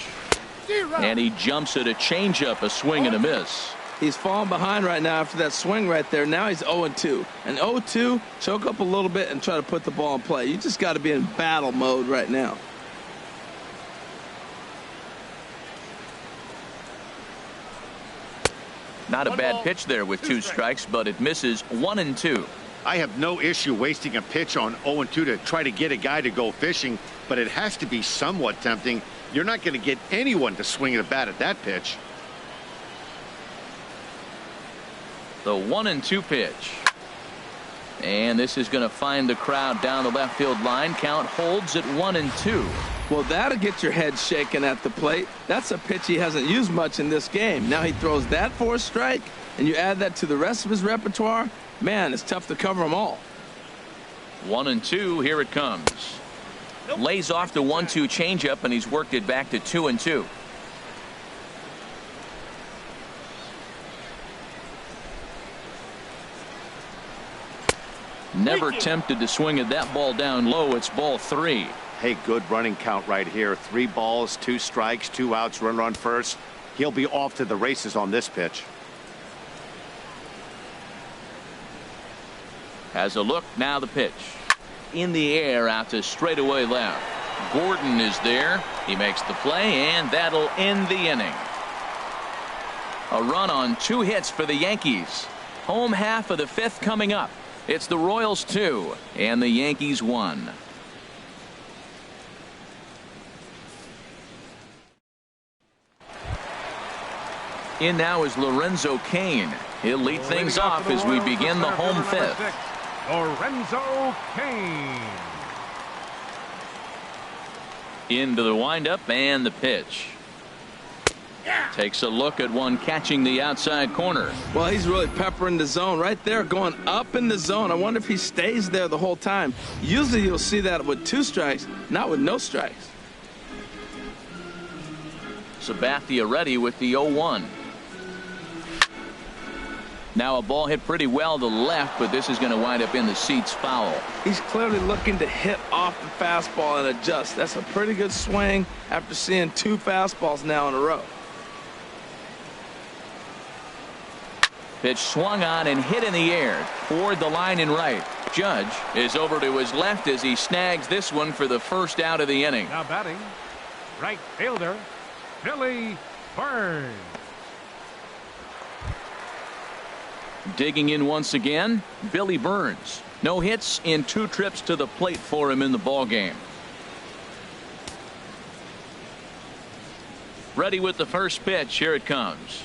And he jumps at a changeup, a swing and a miss. He's falling behind right now after that swing right there. Now he's 0-2. And 0-2, choke up a little bit and try to put the ball in play. You just got to be in battle mode right now. Not a bad pitch there with 2 strikes, but it misses 1-2. I have no issue wasting a pitch on 0-2 to try to get a guy to go fishing, but it has to be somewhat tempting. You're not going to get anyone to swing at a bat at that pitch. The 1-2 pitch. And this is going to find the crowd down the left field line. Count holds at 1-2. Well, that'll get your head shaking at the plate. That's a pitch he hasn't used much in this game. Now he throws that for a strike, and you add that to the rest of his repertoire. Man, it's tough to cover them all. 1-2. Here it comes. Lays off the 1-2 changeup, and he's worked it back to 2-2. Never tempted to swing at that ball down low. It's ball 3. Hey, good running count right here. 3 balls, 2 strikes, 2 outs, runner on first. He'll be off to the races on this pitch. Has a look. Now the pitch. In the air out to straightaway left. Gordon is there. He makes the play, and that'll end the inning. A run on 2 hits for the Yankees. Home half of the 5th coming up. It's the Royals 2 and the Yankees 1. In now is Lorenzo Cain. He'll lead things off as we begin the home 5th. Lorenzo Cain. Into the windup and the pitch. Takes a look at one catching the outside corner. Well, he's really peppering the zone right there, going up in the zone. I wonder if he stays there the whole time. Usually you'll see that with 2 strikes, not with no strikes. Sabathia ready with the 0-1. Now a ball hit pretty well to the left, but this is going to wind up in the seats foul. He's clearly looking to hit off the fastball and adjust. That's a pretty good swing after seeing 2 fastballs now in a row. Pitch swung on and hit in the air toward the line and right. Judge is over to his left as he snags this one for the first out of the inning. Now batting, right fielder, Billy Burns. Digging in once again, Billy Burns. No hits in 2 trips to the plate for him in the ball game. Ready with the first pitch. Here it comes.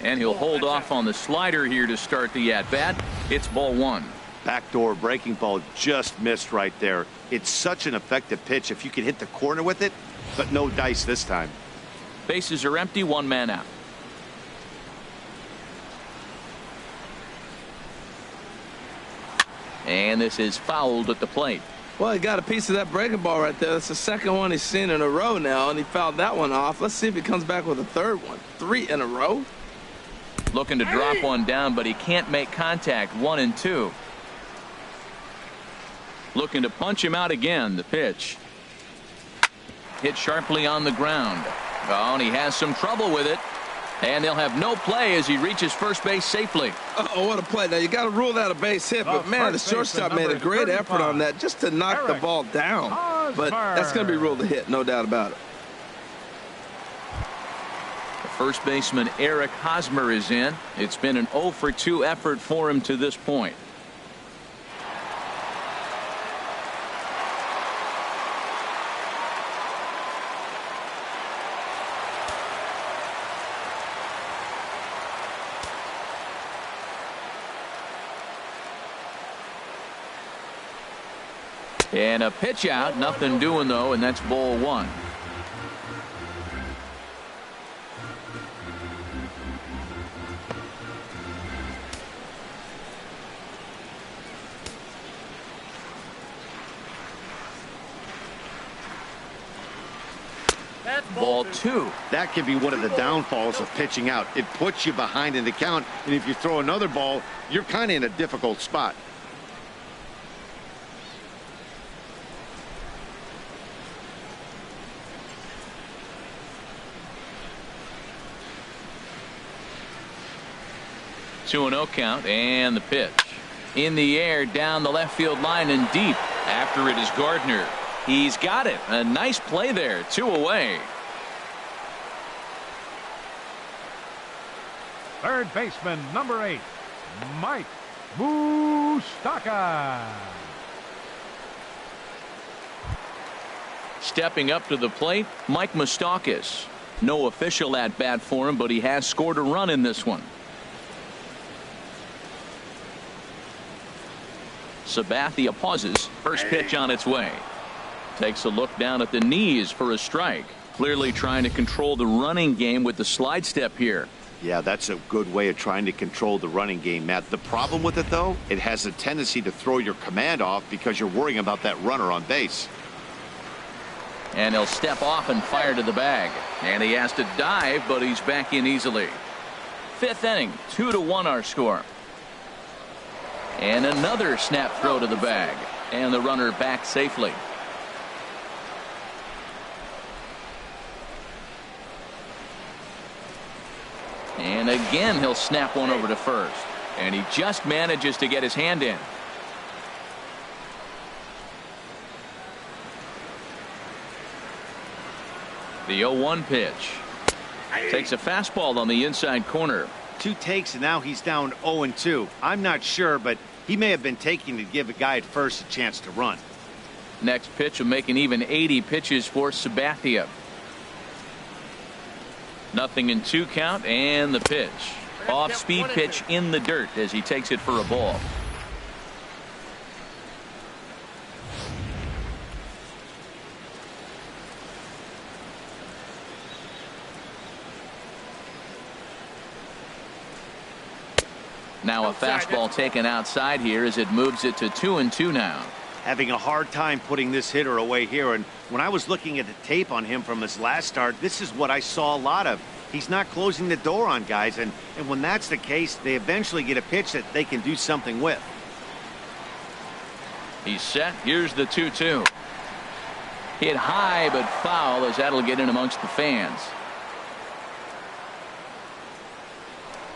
And he'll hold off on the slider here to start the at-bat. It's ball 1. Backdoor breaking ball just missed right there. It's such an effective pitch if you can hit the corner with it, but no dice this time. Bases are empty, 1 man out. And this is fouled at the plate. Well, he got a piece of that breaking ball right there. That's the second one he's seen in a row now, and he fouled that one off. Let's see if he comes back with a 3rd one. 3 in a row. Looking to drop one down, but he can't make contact. 1-2. Looking to punch him out again. The pitch. Hit sharply on the ground. Oh, and he has some trouble with it. And they'll have no play as he reaches first base safely. Oh, what a play. Now, you got to rule that a base hit, but man, the shortstop made a great effort on that just to knock the ball down. But that's going to be ruled a hit, no doubt about it. First baseman Eric Hosmer is in. It's been an 0-for-2 effort for him to this point. And a pitch out, nothing doing though, and that's ball 1. Ball 2. That can be one of the downfalls of pitching out. It puts you behind in the count, and if you throw another ball, you're kind of in a difficult spot. 2-0 count, and the pitch. In the air, down the left field line and deep. After it is Gardner. He's got it. A nice play there. 2 away. Third baseman, number 8, Mike Moustakas. Stepping up to the plate, Mike Moustakas. No official at bat for him, but he has scored a run in this one. Sabathia pauses. First pitch on its way. Takes a look down at the knees for a strike. Clearly trying to control the running game with the slide step here. Yeah, that's a good way of trying to control the running game, Matt. The problem with it, though, it has a tendency to throw your command off because you're worrying about that runner on base. And he'll step off and fire to the bag. And he has to dive, but he's back in easily. Fifth inning, 2-1 our score. And another snap throw to the bag. And the runner back safely. And again, he'll snap one over to first. And he just manages to get his hand in. The 0-1 pitch. Takes a fastball on the inside corner. 2 takes, and now he's down 0-2. I'm not sure, but he may have been taking to give a guy at first a chance to run. Next pitch will make an even 80 pitches for Sabathia. Nothing in 2 count, and the pitch. Off-speed pitch in the dirt as he takes it for a ball. Now a fastball taken outside here as it moves it to 2-2 now. Having a hard time putting this hitter away here, and when I was looking at the tape on him from his last start, this is what I saw a lot of. He's not closing the door on guys, and when that's the case, they eventually get a pitch that they can do something with. He's set. Here's the 2-2. Hit high but foul as that'll get in amongst the fans.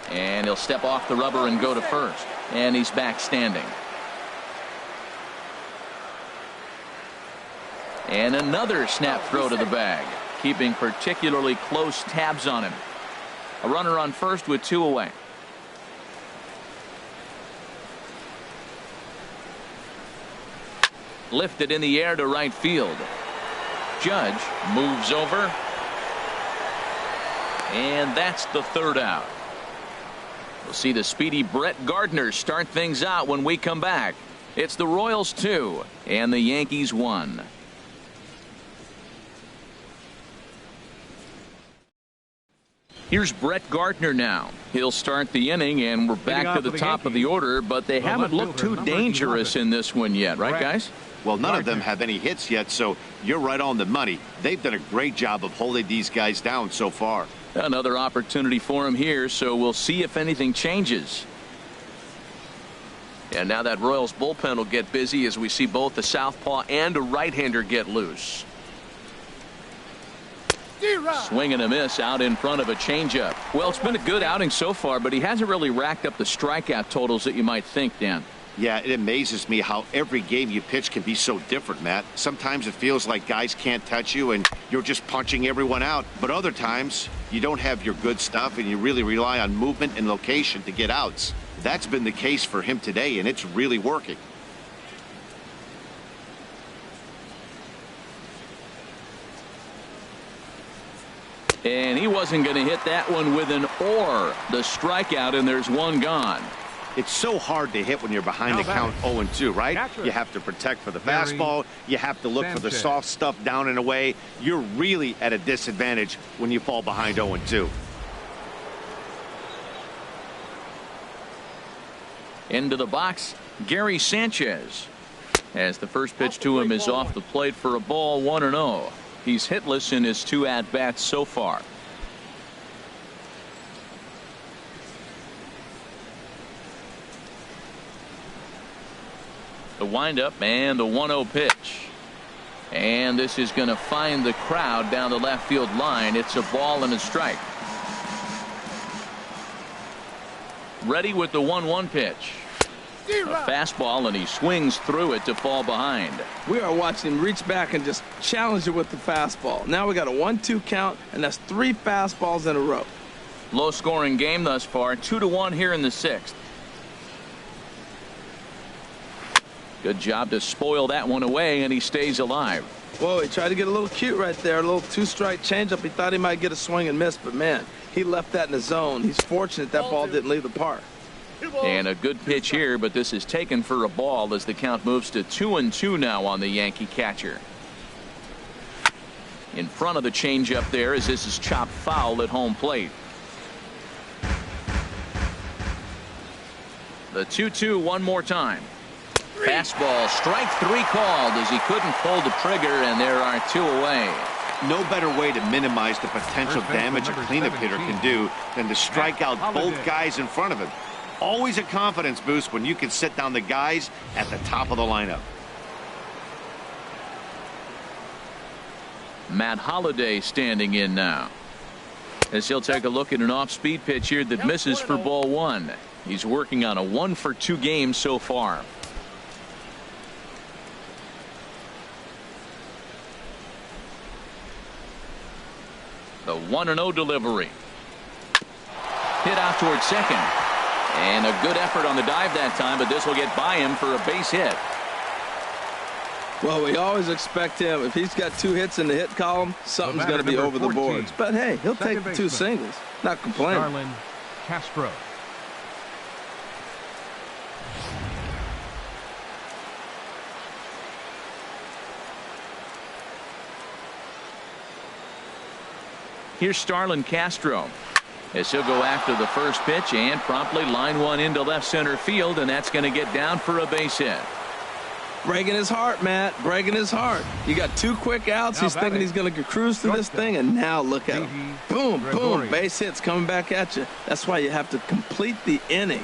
And he'll step off the rubber and go to first. And he's back standing. And another snap throw to the bag, keeping particularly close tabs on him. A runner on first with 2 away. Lifted in the air to right field. Judge moves over. And that's the 3rd out. We'll see the speedy Brett Gardner start things out when we come back. It's the Royals 2 and the Yankees 1. Here's Brett Gardner now. He'll start the inning, and we're back to the top of the order, but they haven't looked too dangerous in this one yet, right, guys? Well, none of them have any hits yet, so you're right on the money. They've done a great job of holding these guys down so far. Another opportunity for him here, so we'll see if anything changes. And now that Royals bullpen will get busy as we see both a southpaw and a right-hander get loose. Swing and a miss out in front of a changeup. Well, it's been a good outing so far, but he hasn't really racked up the strikeout totals that you might think, Dan. Yeah, it amazes me how every game you pitch can be so different, Matt. Sometimes it feels like guys can't touch you and you're just punching everyone out. But other times you don't have your good stuff and you really rely on movement and location to get outs. That's been the case for him today, and it's really working. And he wasn't going to hit that one with an or. The strikeout, and there's one gone. It's so hard to hit when you're behind the count 0-2, right? You have to protect for the fastball. You have to look for the soft stuff down and away. You're really at a disadvantage when you fall behind 0-2. Into the box, Gary Sanchez. As the first pitch to him is off the plate for a ball, 1-0. He's hitless in his 2 at-bats so far. The windup and the 1-0 pitch. And this is going to find the crowd down the left field line. It's a ball and a strike. Ready with the 1-1 pitch. A fastball, and he swings through it to fall behind. We are watching him reach back and just challenge it with the fastball. Now we got a 1-2 count, and that's 3 fastballs in a row. Low scoring game thus far, 2-1 here in the 6th. Good job to spoil that one away, and he stays alive. Whoa, he tried to get a little cute right there. A little 2-strike changeup. He thought he might get a swing and miss, but man, he left that in the zone. He's fortunate that ball didn't leave the park. And a good pitch here, but this is taken for a ball as the count moves to 2-2 now on the Yankee catcher. In front of the changeup there as this is chopped foul at home plate. The 2-2 one more time. Fastball, strike 3 called as he couldn't pull the trigger, and there are 2 away. No better way to minimize the potential damage a cleanup hitter can do than to strike out both guys in front of him. Always a confidence boost when you can sit down the guys at the top of the lineup. Matt Holliday standing in now, as he'll take a look at an off-speed pitch here that misses for ball 1. He's working on a 1-for-2 game so far. The 1-0 delivery. Hit out towards second. And a good effort on the dive that time, but this will get by him for a base hit. Well, we always expect him. If he's got 2 hits in the hit column, something's going to be over the boards. But hey, he'll take the 2 singles. Not complaining. Starlin Castro. Here's Starlin Castro, as he'll go after the first pitch and promptly line one into left center field, and that's going to get down for a base hit. Breaking his heart, Matt. Breaking his heart. You got 2 quick outs. He's thinking he's going to cruise through this thing, and now look at him. Boom, boom. Base hits coming back at you. That's why you have to complete the inning.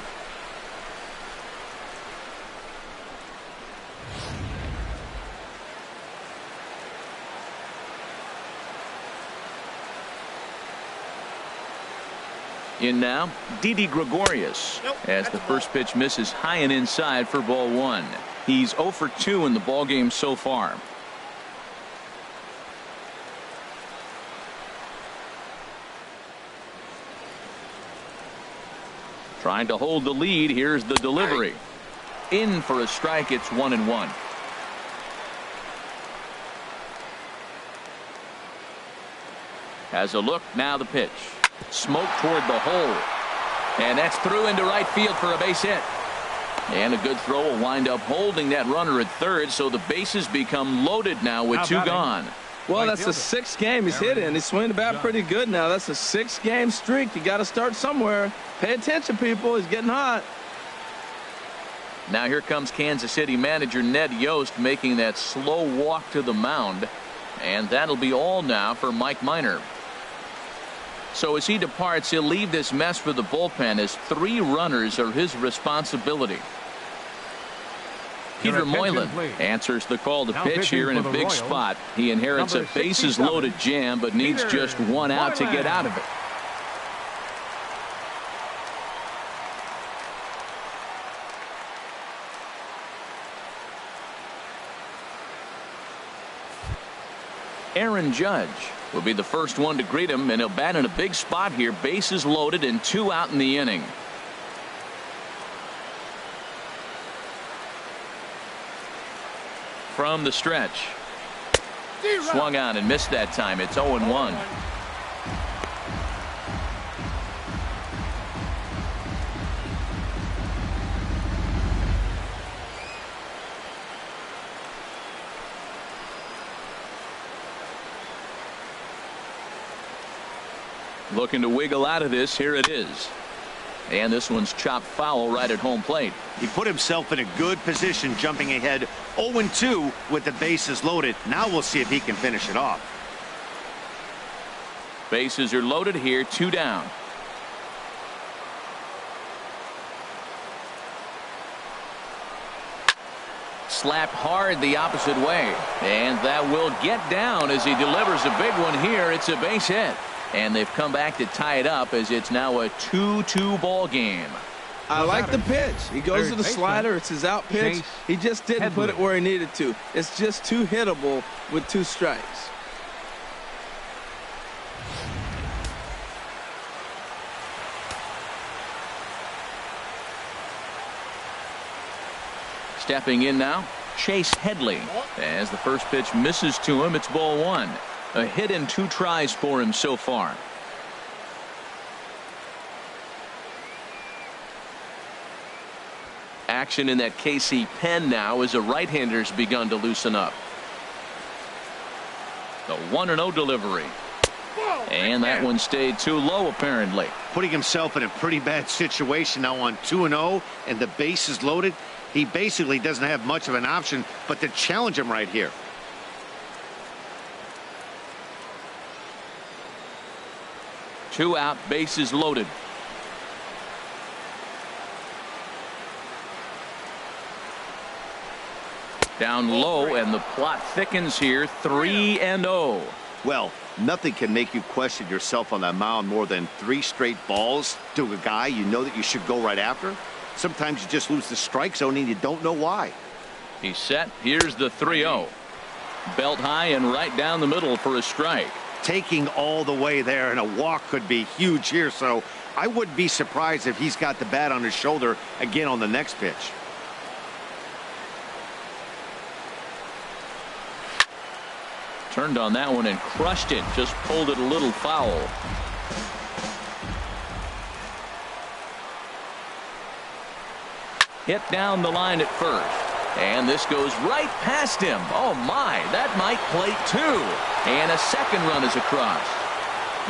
In now, Didi Gregorius, as the first pitch misses high and inside for ball 1. He's 0 for 2 in the ballgame so far. Trying to hold the lead. Here's the delivery. In for a strike. It's 1-1. Has a look. Now the pitch. Smoke toward the hole. And that's through into right field for a base hit. And a good throw will wind up holding that runner at third, so the bases become loaded now with 2 gone. Well, that's the 6th game he's hit in. He's swinging the bat pretty good now. That's a 6-game streak. You got to start somewhere. Pay attention, people. He's getting hot. Now here comes Kansas City manager Ned Yost making that slow walk to the mound. And that'll be all now for Mike Minor. So as he departs, he'll leave this mess for the bullpen as 3 runners are his responsibility. Peter Moylan answers the call to pitch here in a big spot. He inherits a bases loaded jam, but needs just 1 out to get out of it. Aaron Judge will be the first one to greet him, and he'll bat in a big spot here. Bases loaded and 2 out in the inning. From the stretch. Swung on and missed that time. It's 0-1. Looking to wiggle out of this. Here it is. And this one's chopped foul right at home plate. He put himself in a good position, jumping ahead 0-2 with the bases loaded. Now we'll see if he can finish it off. Bases are loaded here. 2 down. Slapped hard the opposite way. And that will get down as he delivers a big one here. It's a base hit. And they've come back to tie it up as it's now a 2-2 ball game. I like the pitch. He goes to the slider. It's his out pitch. He just didn't put it where he needed to. It's just too hittable with 2 strikes. Stepping in now, Chase Headley. As the first pitch misses to him, it's ball 1. A hit and 2 tries for him so far. Action in that KC pen now as a right-hander's begun to loosen up. The 1-0 delivery. And that one stayed too low apparently. Putting himself in a pretty bad situation now on 2-0 and the base is loaded. He basically doesn't have much of an option but to challenge him right here. Two out, bases loaded. Down low, and the plot thickens here. 3-0. Well, nothing can make you question yourself on that mound more than 3 straight balls to a guy you know that you should go right after. Sometimes you just lose the strike zone and you don't know why. He's set. Here's the 3-0. Belt high and right down the middle for a strike. Taking all the way there, and a walk could be huge here, so I wouldn't be surprised if he's got the bat on his shoulder again on the next pitch. Turned on that one and crushed it. Just pulled it a little foul. Hit down the line at first. And this goes right past him. Oh my, that might plate 2. And a second run is across.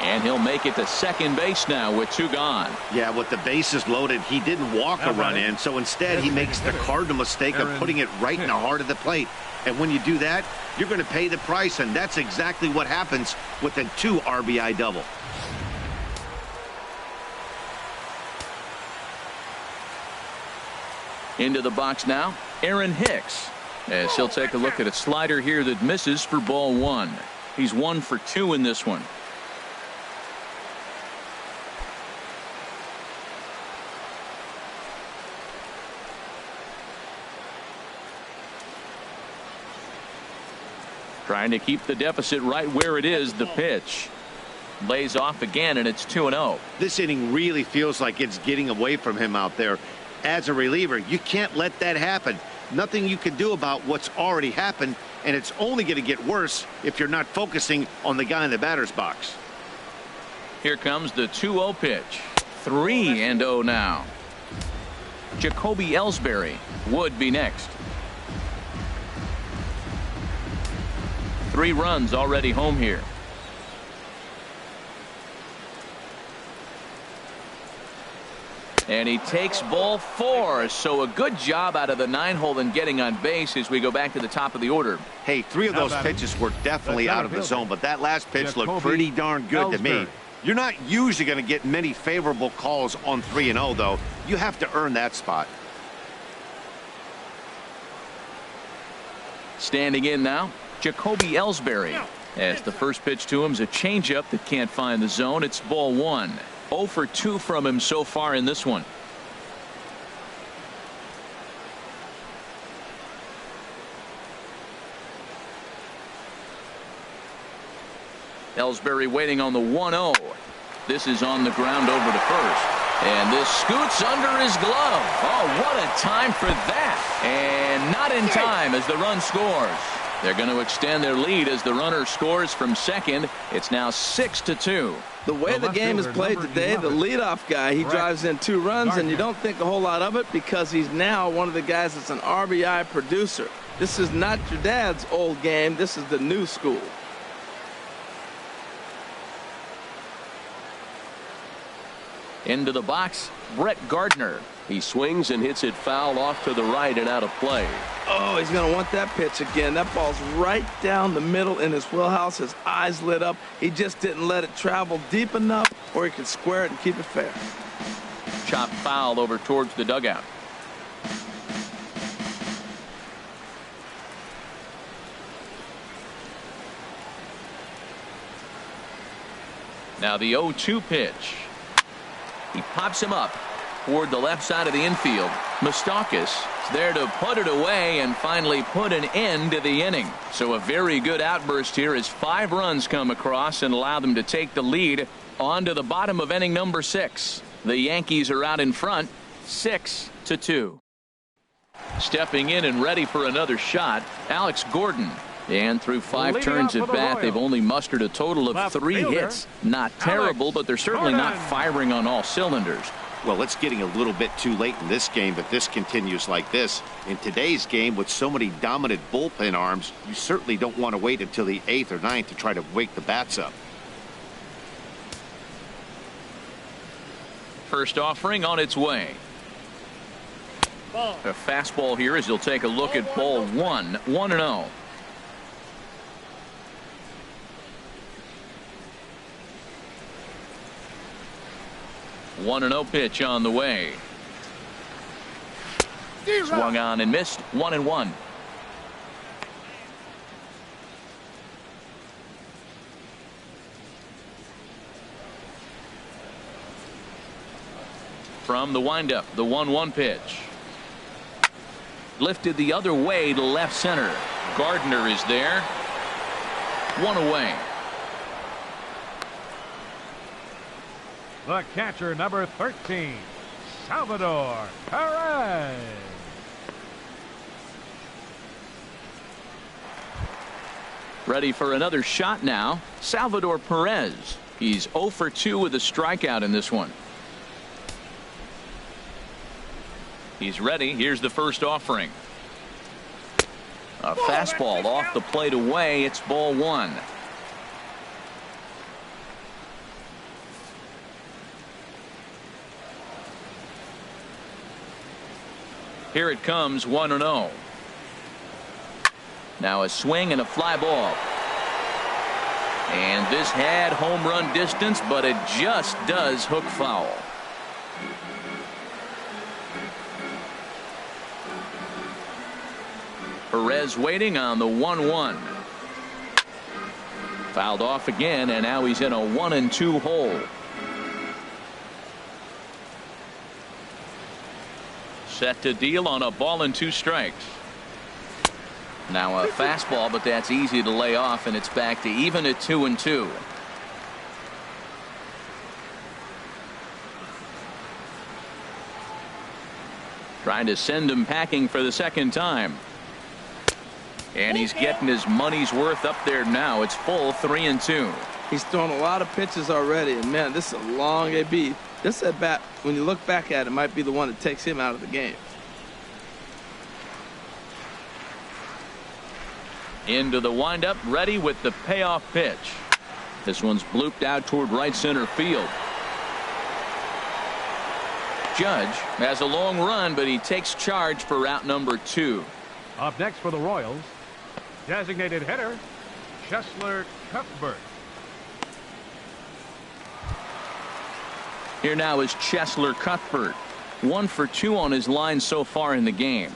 And he'll make it to second base now with 2 gone. Yeah, with the bases loaded, he didn't walk a run in, so instead he makes the cardinal mistake of putting it right in the heart of the plate. And when you do that, you're going to pay the price, and that's exactly what happens with a 2 RBI double. Into the box now, Aaron Hicks. As he'll take a look at a slider here that misses for ball 1. He's 1 for 2 in this one. Trying to keep the deficit right where it is. The pitch lays off again, and it's 2-0. This inning really feels like it's getting away from him out there. As a reliever, you can't let that happen. Nothing you can do about what's already happened, and it's only going to get worse if you're not focusing on the guy in the batter's box. Here comes the 2-0 pitch. 3-0 now. Jacoby Ellsbury would be next. 3 runs already home here. And he takes ball 4. So a good job out of the 9-hole in getting on base as we go back to the top of the order. Hey, 3 of those pitches were definitely out of the zone, but that last pitch looked pretty darn good to me. You're not usually going to get many favorable calls on 3-0, though. You have to earn that spot. Standing in now, Jacoby Ellsbury. As the first pitch to him is a changeup that can't find the zone. It's ball 1. 0 for 2 from him so far in this one. Ellsbury waiting on the 1-0. This is on the ground over to first. And this scoots under his glove. Oh, what a time for that. And not in time as the run scores. They're going to extend their lead as the runner scores from second. It's now 6-2. The way the game is played today, the leadoff guy, he drives in 2 runs, and you don't think a whole lot of it because he's now one of the guys that's an RBI producer. This is not your dad's old game. This is the new school. Into the box, Brett Gardner. He swings and hits it foul off to the right and out of play. Oh, he's going to want that pitch again. That ball's right down the middle in his wheelhouse. His eyes lit up. He just didn't let it travel deep enough where he could square it and keep it fair. Chopped foul over towards the dugout. Now the 0-2 pitch. He pops him up. toward the left side of the infield. Moustakas is there to put it away and finally put an end to the inning. So a very good outburst here as 5 runs come across and allow them to take the lead on to the bottom of inning number 6. The Yankees are out in front 6-2. Stepping in and ready for another shot, Alex Gordon. And through 5 turns at bat, they've only mustered a total of 3 hits. Not terrible, but they're certainly not firing on all cylinders. Well, it's getting a little bit too late in this game if this continues like this. In today's game, with so many dominant bullpen arms, you certainly don't want to wait until the 8th or 9th to try to wake the bats up. First offering on its way. A fastball here as he'll take a look at ball 1. 1-0. One 1-0 pitch on the way. Swung on and missed. 1-1. From the windup, the 1-1 pitch. Lifted the other way to left center. Gardner is there. 1 away. The catcher, number 13, Salvador Perez. Ready for another shot now. Salvador Perez. He's 0 for 2 with a strikeout in this one. He's ready. Here's the first offering. A fastball off the plate away. It's ball 1. Here it comes. 1-0. Now a swing and a fly ball. And this had home run distance, but it just does hook foul. Perez waiting on the 1-1. Fouled off again, and now he's in a 1-2 hole. Set to deal on a ball and 2 strikes. Now a fastball, but that's easy to lay off, and it's back to even at 2-2. Trying to send him packing for the second time. And he's getting his money's worth up there now. It's full 3-2. He's thrown a lot of pitches already, and man, this is a long AB. This at bat, when you look back at it, might be the one that takes him out of the game. Into the windup, ready with the payoff pitch. This one's blooped out toward right center field. Judge has a long run, but he takes charge for route number 2. Up next for the Royals, designated hitter, Cheslor Cuthbert. Here now is Cheslor Cuthbert. 1 for 2 on his line so far in the game.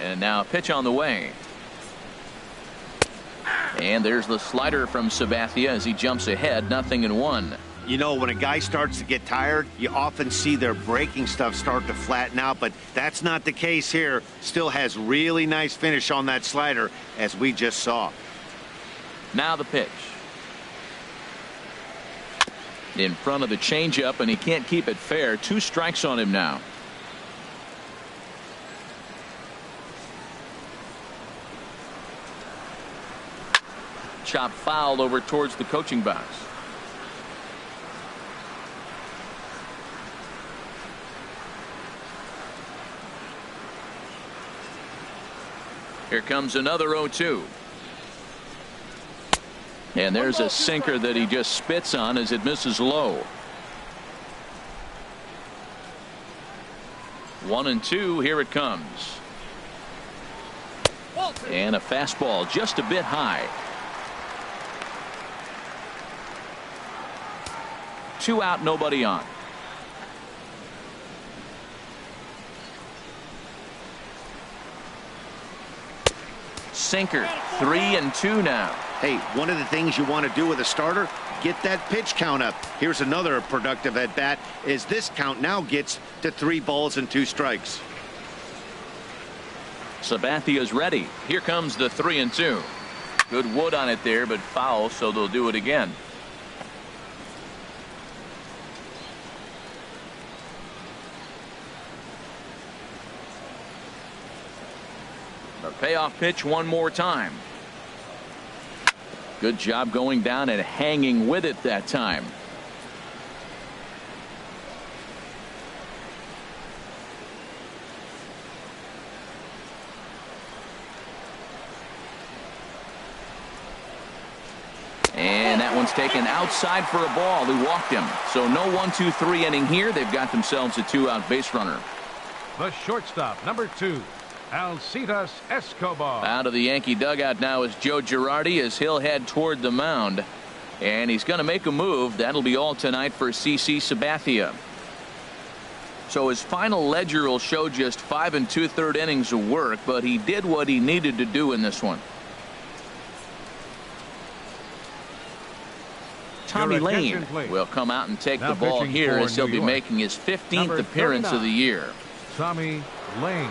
And now a pitch on the way. And there's the slider from Sabathia as he jumps ahead. 0-1. You know, when a guy starts to get tired, you often see their breaking stuff start to flatten out, but that's not the case here. Still has really nice finish on that slider, as we just saw. Now the pitch. In front of the changeup, and he can't keep it fair. 2 strikes on him now. Chop fouled over towards the coaching box. Here comes another 0-2. And there's a sinker that he just spits on as it misses low. 1-2. Here it comes. And a fastball just a bit high. 2 out, nobody on. Sinker. 3-2 now. Hey, one of the things you want to do with a starter, get that pitch count up. Here's another productive at bat as this count now gets to 3 balls and 2 strikes. Sabathia's ready. Here comes the 3-2. Good wood on it there, but foul, so they'll do it again. The payoff pitch one more time. Good job going down and hanging with it that time. And that one's taken outside for a ball. He walked him. So no 1-2-3 inning here. They've got themselves a 2-out base runner. The shortstop, number 2, Alcides Escobar. Out of the Yankee dugout now is Joe Girardi as he'll head toward the mound. And he's going to make a move. That'll be all tonight for CC Sabathia. So his final ledger will show just 5 2/3 innings of work, but he did what he needed to do in this one. Tommy Lane will come out and take the ball here as he'll be making his 15th appearance of the year. Tommy Lane.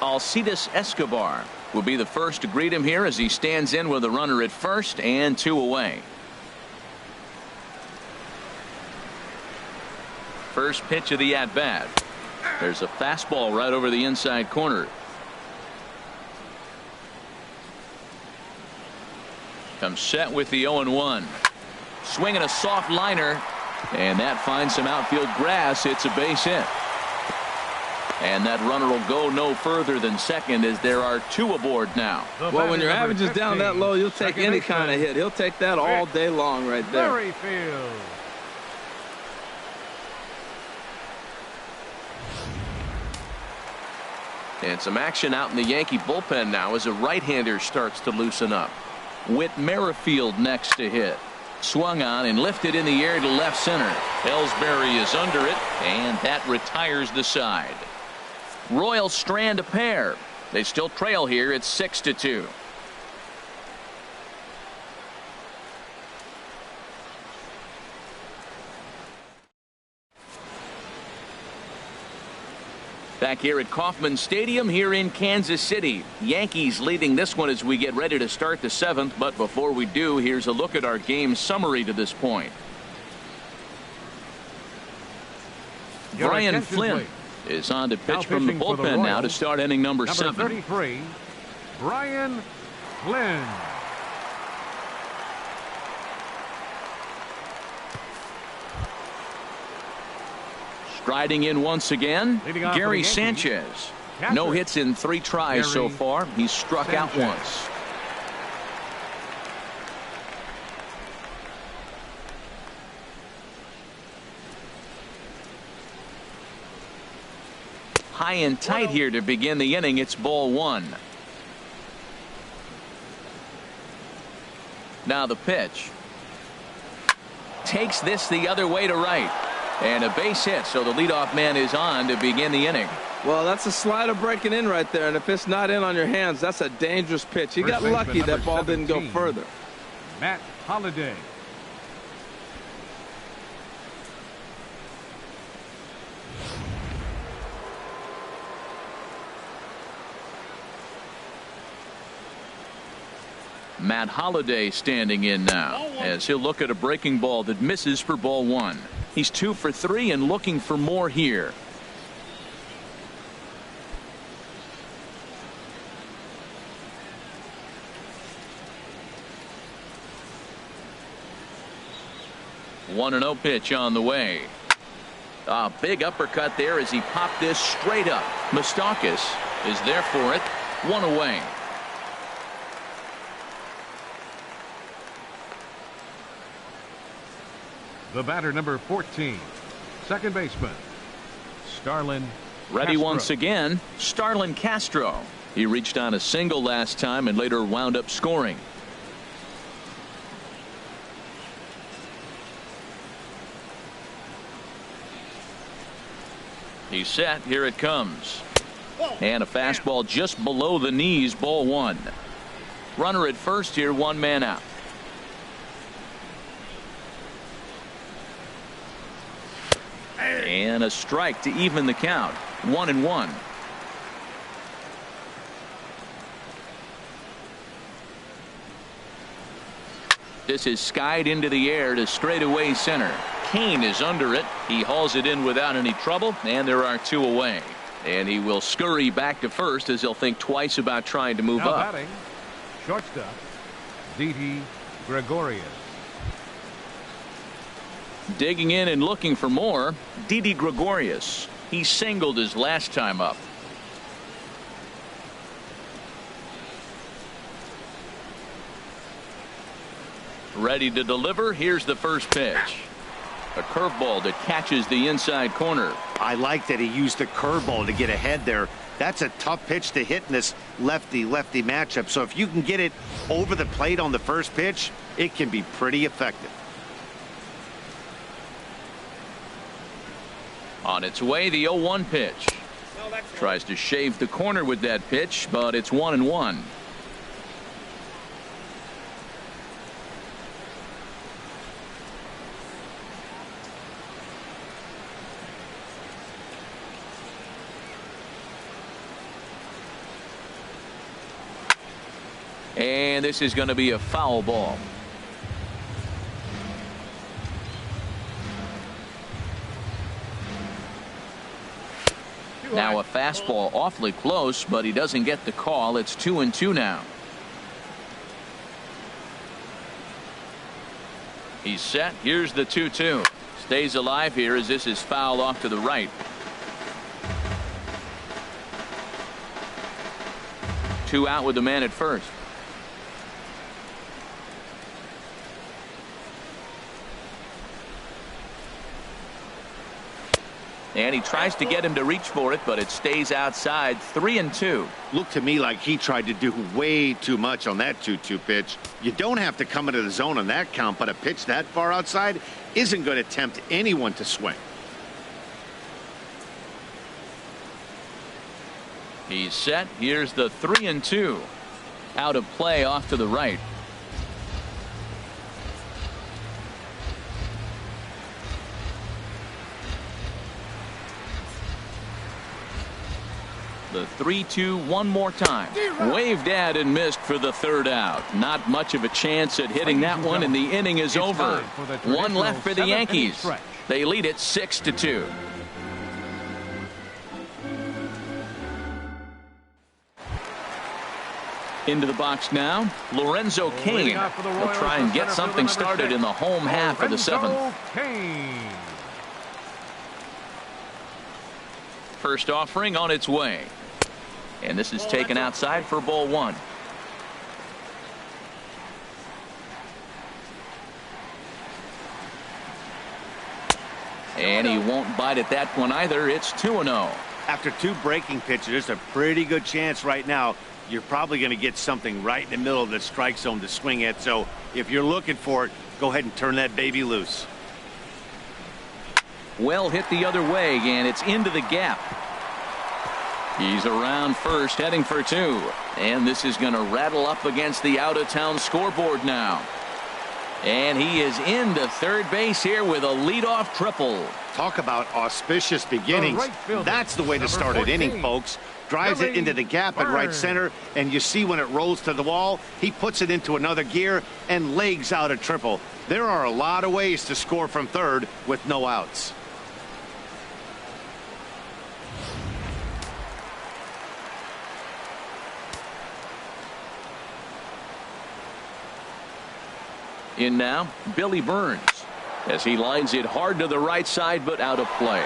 Alcides Escobar will be the first to greet him here as he stands in with a runner at first and 2 away. First pitch of the at-bat. There's a fastball right over the inside corner. Comes set with the 0-1. Swinging a soft liner, and that finds some outfield grass. It's a base hit. And that runner will go no further than second as there are 2 aboard now. Well, when your average is down that low, you'll take any kind of hit. He'll take that all day long right there. Merrifield. And some action out in the Yankee bullpen now as a right-hander starts to loosen up. Whit Merrifield next to hit. Swung on and lifted in the air to left center. Ellsbury is under it, and that retires the side. Royals strand a pair. They still trail here. It's 6-2. Back here at Kauffman Stadium here in Kansas City. Yankees leading this one as we get ready to start the 7th. But before we do, here's a look at our game summary to this point. Brian Flynn is on to pitch from the bullpen now to start inning number 7. 33, Brian Flynn. Striding in once again, Gary Sanchez. No hits in 3 tries so far. He's struck out once. High and tight here to begin the inning. It's ball 1. Now the pitch. Takes this the other way to right. And a base hit, so the leadoff man is on to begin the inning. Well, that's a slider breaking in right there, and if it's not in on your hands, that's a dangerous pitch. He got lucky that ball didn't go further. Matt Holliday. Matt Holliday standing in now as he'll look at a breaking ball that misses for ball 1. He's 2 for 3 and looking for more here. One 1-0 pitch on the way. A big uppercut there as he popped this straight up. Moustakas is there for it. 1 away. The batter, number 14, second baseman, Starlin Ready Castro. once again, Starlin Castro. He reached on a single last time and later wound up scoring. He's set. Here it comes. And a fastball just below the knees. Ball one. Runner at first here. One man out. And a strike to even the count. 1-1. This is skied into the air to straightaway center. Kane is under it. He hauls it in without any trouble, and there are two away. And he will scurry back to first as he'll think twice about trying to move now up. Batting, shortstop, Didi Gregorius. Digging in and looking for more, Didi Gregorius. He singled his last time up. Ready to deliver. Here's the first pitch. A curveball that catches the inside corner. I like that he used the curveball to get ahead there. That's a tough pitch to hit in this lefty-lefty matchup. So if you can get it over the plate on the first pitch, it can be pretty effective. On its way, the 0-1 pitch. Tries to shave the corner with that pitch, but it's 1-1. And this is going to be a foul ball. Now a fastball awfully close, but he doesn't get the call. It's 2-2 now. He's set. Here's the 2-2. Stays alive here as this is fouled off to the right. 2 out with the man at first. And he tries to get him to reach for it, but it stays outside. 3-2. Looked to me like he tried to do way too much on that 2-2 pitch. You don't have to come into the zone on that count, but a pitch that far outside isn't going to tempt anyone to swing. He's set. Here's the 3-2. Out of play off to the right. The 3-2 one more time. Waved at and missed for the third out. Not much of a chance at hitting that one, and the inning is over. One left for the Yankees. They lead it 6-2. Into the box now, Lorenzo Cain. He'll try and get something started in the home half of the seventh. First offering on its way. And this is taken outside for ball one. And he won't bite at that one either. It's 2-0. After 2 breaking pitches, there's a pretty good chance right now you're probably going to get something right in the middle of the strike zone to swing at. So if you're looking for it, go ahead and turn that baby loose. Well hit the other way, and it's into the gap. He's around first, heading for 2. And this is going to rattle up against the out-of-town scoreboard now. And he is into third base here with a leadoff triple. Talk about auspicious beginnings. That's the way to start an inning, folks. Drives it into the gap at right center, and you see when it rolls to the wall, he puts it into another gear and legs out a triple. There are a lot of ways to score from third with no outs. In now, Billy Burns, as he lines it hard to the right side, but out of play.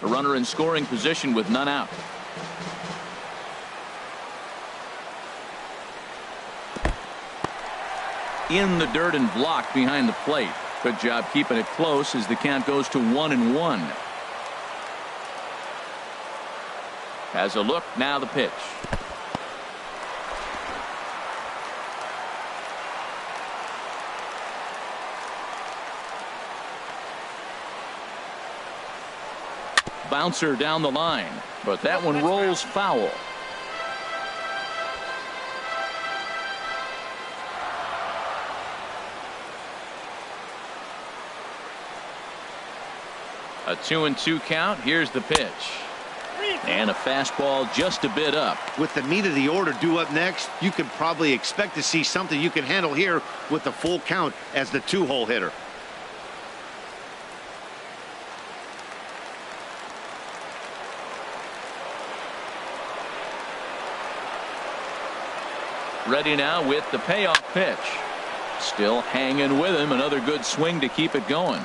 A runner in scoring position with none out. In the dirt and blocked behind the plate. Good job keeping it close as the count goes to 1-1. Has a look, now the pitch. Bouncer down the line, but that one rolls foul. A 2-2 count. Here's the pitch. And a fastball just a bit up. With the meat of the order due up next, you can probably expect to see something you can handle here with the full count as the 2-hole hitter. Ready now with the payoff pitch. Still hanging with him. Another good swing to keep it going.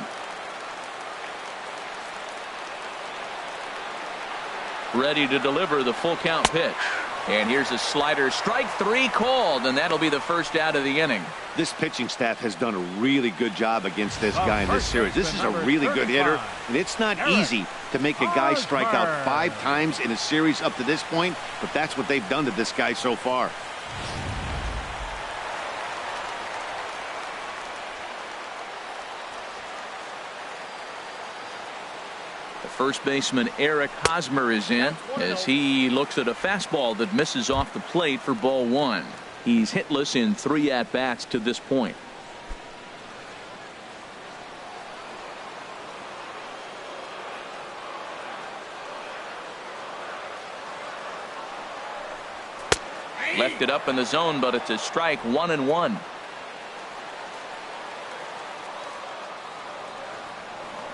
Ready to deliver the full count pitch. And here's a slider. Strike 3 called, and that'll be the first out of the inning. This pitching staff has done a really good job against this guy in this series. This is a really good hitter, and it's not easy to make a guy strike out 5 times in a series up to this point, but that's what they've done to this guy so far. First baseman Eric Hosmer is in as he looks at a fastball that misses off the plate for ball 1. He's hitless in 3 at-bats to this point. Left it up in the zone, but it's a strike. 1-1.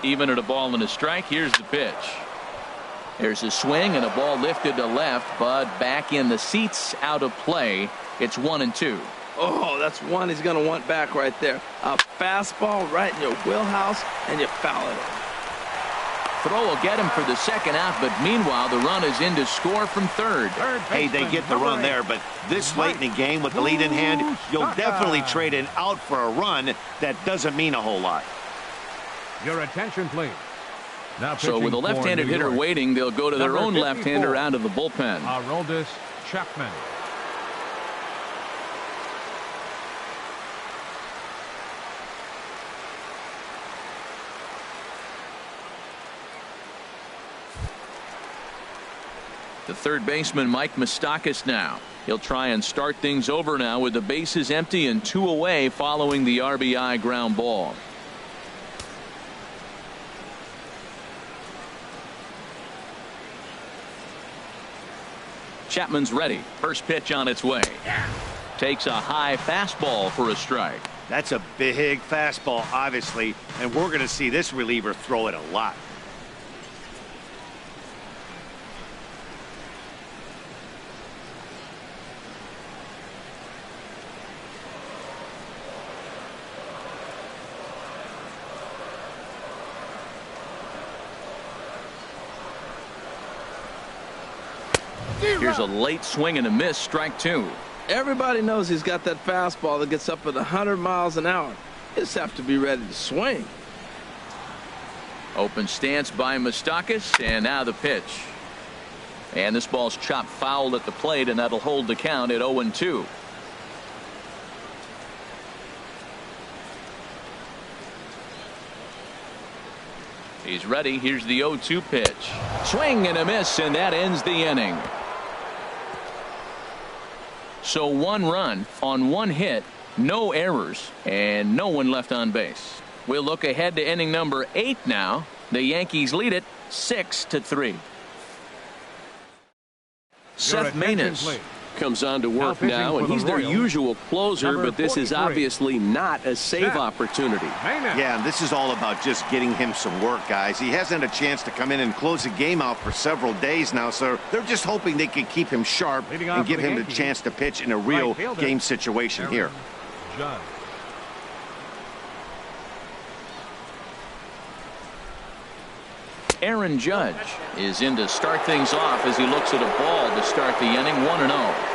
Even at a ball and a strike. Here's the pitch. There's a swing and a ball lifted to left, but back in the seats, out of play. It's 1-2. Oh, that's one he's going to want back right there. A fastball right in your wheelhouse, and you foul it. Throw will get him for the second out, but meanwhile the run is in to score from third. Hey, they get the run there, but this late in the game with the lead in hand, you'll definitely trade an out for a run. That doesn't mean a whole lot. Your attention, please. Now so with a left-handed hitter waiting, they'll go to their own left-hander out of the bullpen. Aroldis Chapman. The third baseman, Mike Moustakas, now. He'll try and start things over now with the bases empty and 2 away following the RBI ground ball. Chapman's ready. First pitch on its way. Takes a high fastball for a strike. That's a big fastball, obviously, and we're going to see this reliever throw it a lot. Here's a late swing and a miss. Strike 2. Everybody knows he's got that fastball that gets up at 100 miles an hour. You just have to be ready to swing. Open stance by Moustakas, and now the pitch. And this ball's chopped foul at the plate, and that'll hold the count at 0-2. He's ready. Here's the 0-2 pitch. Swing and a miss, and that ends the inning. So 1 run on 1 hit, no errors, and no one left on base. We'll look ahead to inning number 8 now. The Yankees lead it 6-3. Seth Maness comes on to work now, and he's their usual closer, but this is obviously not a save opportunity. Yeah, and this is all about just getting him some work, guys. He hasn't had a chance to come in and close the game out for several days now, so they're just hoping they can keep him sharp and give him the chance to pitch in a real game situation here. Aaron Judge is in to start things off as he looks at a ball to start the inning. 1-0.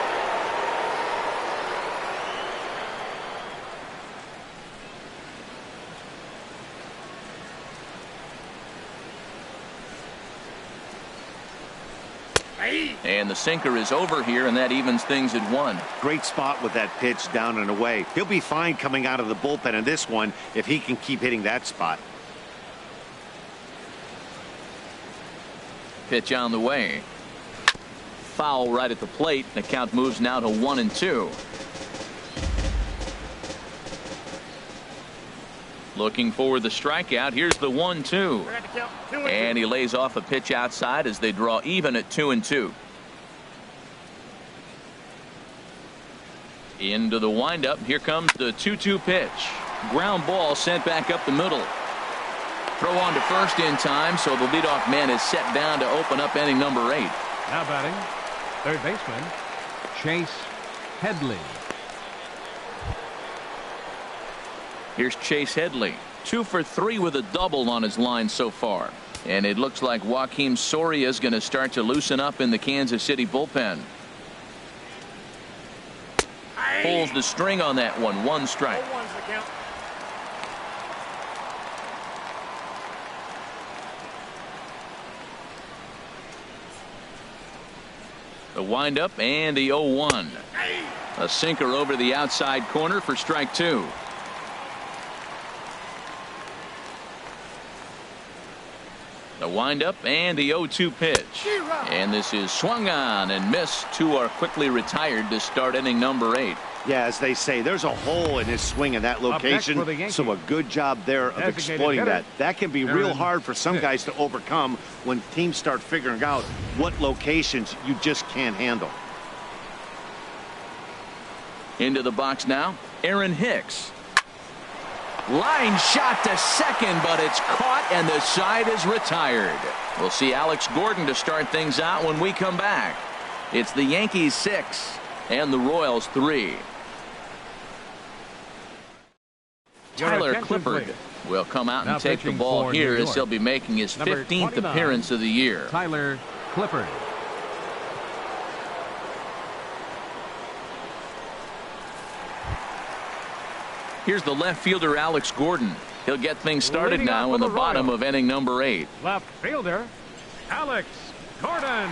And the sinker is over here, and that evens things at 1. Great spot with that pitch down and away. He'll be fine coming out of the bullpen in this one if he can keep hitting that spot. Pitch on the way. Foul right at the plate. The count moves now to 1-2. Looking for the strikeout. Here's the 1-2. And he lays off a pitch outside as they draw even at 2-2. Into the windup. Here comes the 2-2 pitch. Ground ball sent back up the middle. Throw on to first in time, so the leadoff man is set down to open up inning number 8. Now batting, third baseman, Chase Headley. Here's Chase Headley. 2 for 3 with a double on his line so far. And it looks like Joakim Soria is going to start to loosen up in the Kansas City bullpen. Pulls the string on that one. 1 strike. The windup and the 0-1. A sinker over the outside corner for strike 2. The windup and the 0-2 pitch. And this is swung on and missed. 2 are quickly retired to start inning number 8. Yeah, as they say, there's a hole in his swing in that location, so a good job there of exploiting that. That can be real hard for some guys to overcome when teams start figuring out what locations you just can't handle. Into the box now, Aaron Hicks. Line shot to second, but it's caught and the side is retired. We'll see Alex Gordon to start things out when we come back. It's the Yankees 6 and the Royals 3. Tyler Clippard will come out and take the ball here as he'll be making his 15th appearance of the year. Tyler Clippard. Here's the left fielder Alex Gordon. He'll get things started now in the bottom of inning number 8. Left fielder Alex Gordon.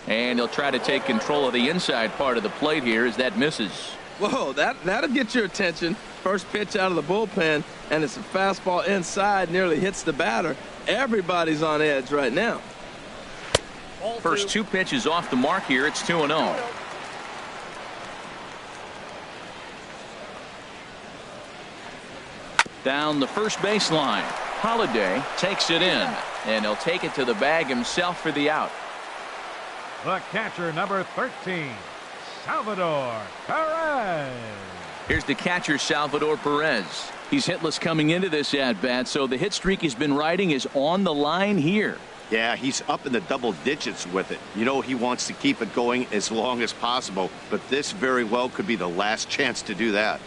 And he'll try to take control of the inside part of the plate here as that misses. Whoa, that'll get your attention. First pitch out of the bullpen, and it's a fastball inside, nearly hits the batter. Everybody's on edge right now. First 2 pitches off the mark here. It's 2-0. Down the first baseline. Holiday takes it in, and he'll take it to the bag himself for the out. The catcher, number 13, Salvador Perez. Here's the catcher, Salvador Perez. He's hitless coming into this at-bat, so the hit streak he's been riding is on the line here. Yeah, he's up in the double digits with it. You know, he wants to keep it going as long as possible, but this very well could be the last chance to do that.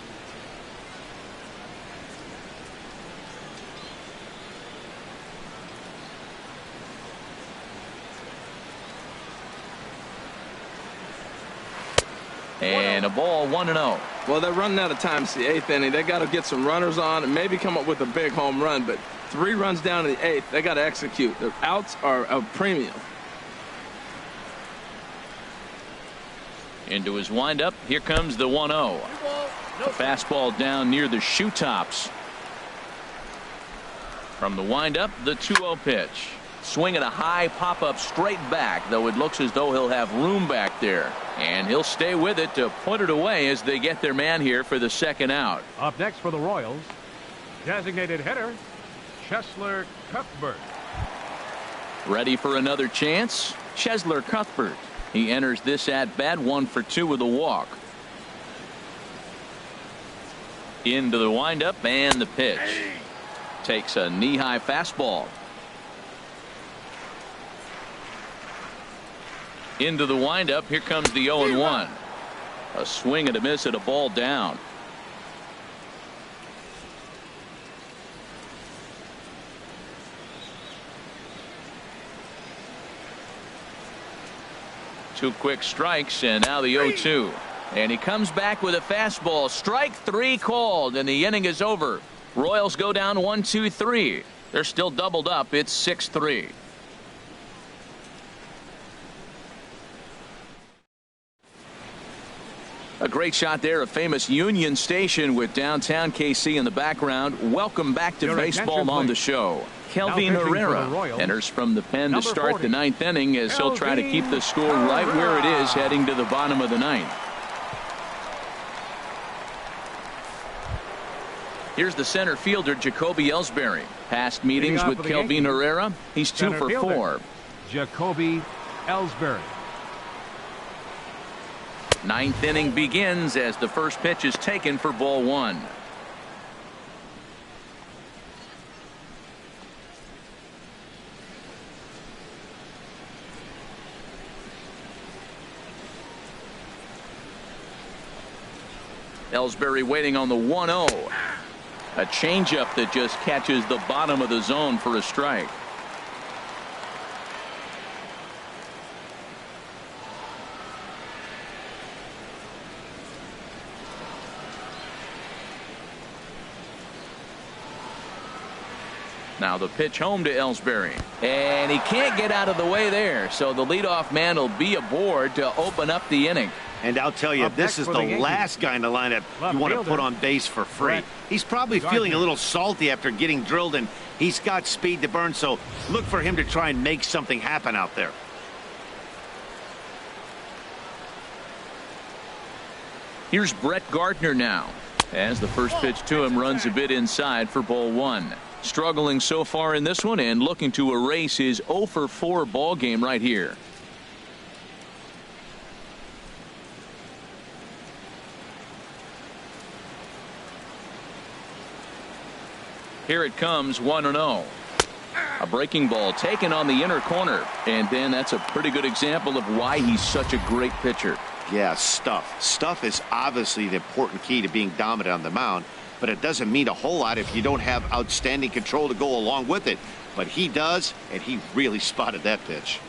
And a ball, 1-0. Well, they're running out of time. It's the 8th inning. They got to get some runners on and maybe come up with a big home run. But 3 runs down in the 8th. They got to execute. The outs are a premium. Into his windup. Here comes the 1-0. A fastball down near the shoe tops. From the windup, the 2-0 pitch. Swinging a high pop-up straight back, though it looks as though he'll have room back there. And he'll stay with it to put it away as they get their man here for the second out. Up next for the Royals, designated hitter, Cheslor Cuthbert. Ready for another chance? Cheslor Cuthbert. He enters this at-bat 1 for 2 with a walk. Into the windup and the pitch. Takes a knee-high fastball. Into the windup. Here comes the 0-1. A swing and a miss at a ball down. Two quick strikes, and now the 0-2. And he comes back with a fastball. Strike 3 called, and the inning is over. Royals go down 1-2-3. They're still doubled up. It's 6-3. A great shot there, a famous Union Station with downtown KC in the background. Welcome back to baseball on the show. Kelvin Herrera enters from the pen to start the 9th inning as he'll try to keep the score right where it is heading to the bottom of the 9th. Here's the center fielder, Jacoby Ellsbury. Past meetings with Kelvin Herrera, he's 2 for 4. Jacoby Ellsbury. 9th inning begins as the first pitch is taken for ball 1. Ellsbury waiting on the 1-0. A changeup that just catches the bottom of the zone for a strike. Now the pitch home to Ellsbury. And he can't get out of the way there. So the leadoff man will be aboard to open up the inning. And I'll tell you, this is the last guy in the lineup you want to put on base for free. He's probably feeling a little salty after getting drilled, and he's got speed to burn, so look for him to try and make something happen out there. Here's Brett Gardner now, as the first pitch to him runs a bit inside for ball 1. Struggling so far in this one and looking to erase his 0 for 4 ball game right here. Here it comes, 1-0. A breaking ball taken on the inner corner, and then that's a pretty good example of why he's such a great pitcher. Yeah, stuff. Stuff is obviously the important key to being dominant on the mound, but it doesn't mean a whole lot if you don't have outstanding control to go along with it. But he does, and he really spotted that pitch.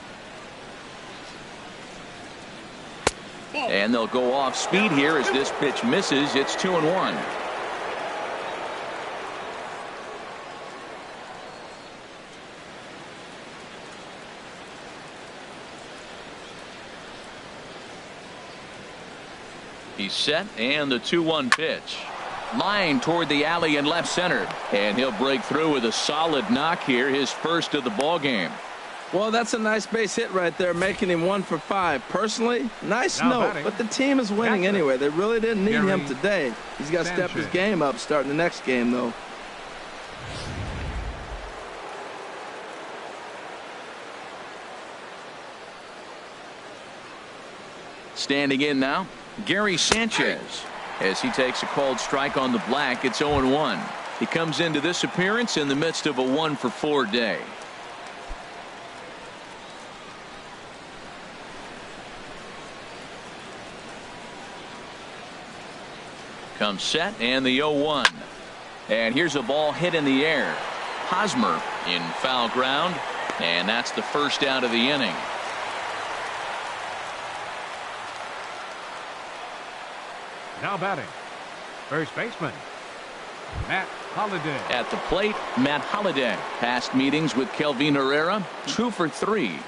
And they'll go off speed here as this pitch misses. It's 2-1. He's set, and the 2-1 pitch. Line toward the alley in left center, and he'll break through with a solid knock here, his first of the ball game. Well, that's a nice base hit right there, making him 1 for 5. Personally, nice note, but the team is winning anyway. They really didn't need him today. He's got to step his game up starting the next game, though. Standing in now, Gary Sanchez, as he takes a called strike on the black. It's 0-1. He comes into this appearance in the midst of a 1 for 4 day. Comes set, and the 0-1. And here's a ball hit in the air. Hosmer in foul ground, and that's the first out of the inning. Now batting, first baseman, Matt Holliday. At the plate, Matt Holliday. Past meetings with Kelvin Herrera, 2 for 3.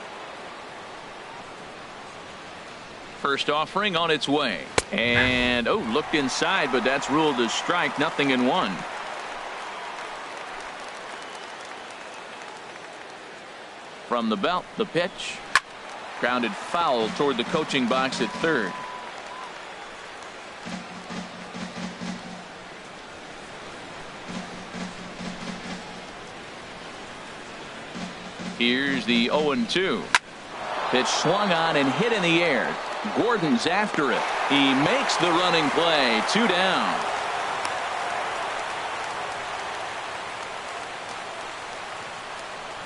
First offering on its way. And, looked inside, but that's ruled as strike, 0-1. From the belt, the pitch. Grounded foul toward the coaching box at third. Here's the 0-2. Pitch swung on and hit in the air. Gordon's after it. He makes the running play. 2 down.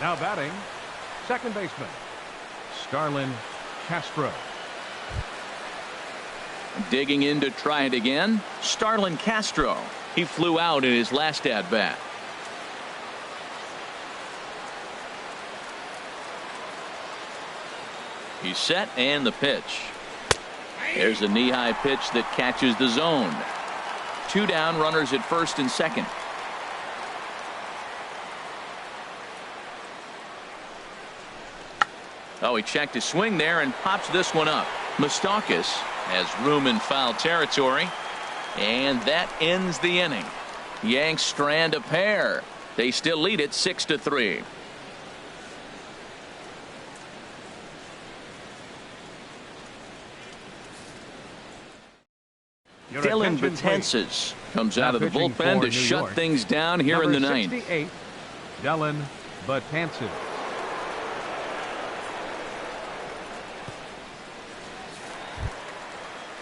Now batting, second baseman, Starlin Castro. Digging in to try it again, Starlin Castro. He flew out in his last at-bat. He's set, and the pitch. There's a knee-high pitch that catches the zone. 2 down, runners at first and second. He checked his swing there and pops this one up. Moustakas has room in foul territory. And that ends the inning. Yanks strand a pair. They still lead it 6-3. Dylan Betances comes out of the bullpen to shut things down here in the ninth. Dylan Betances.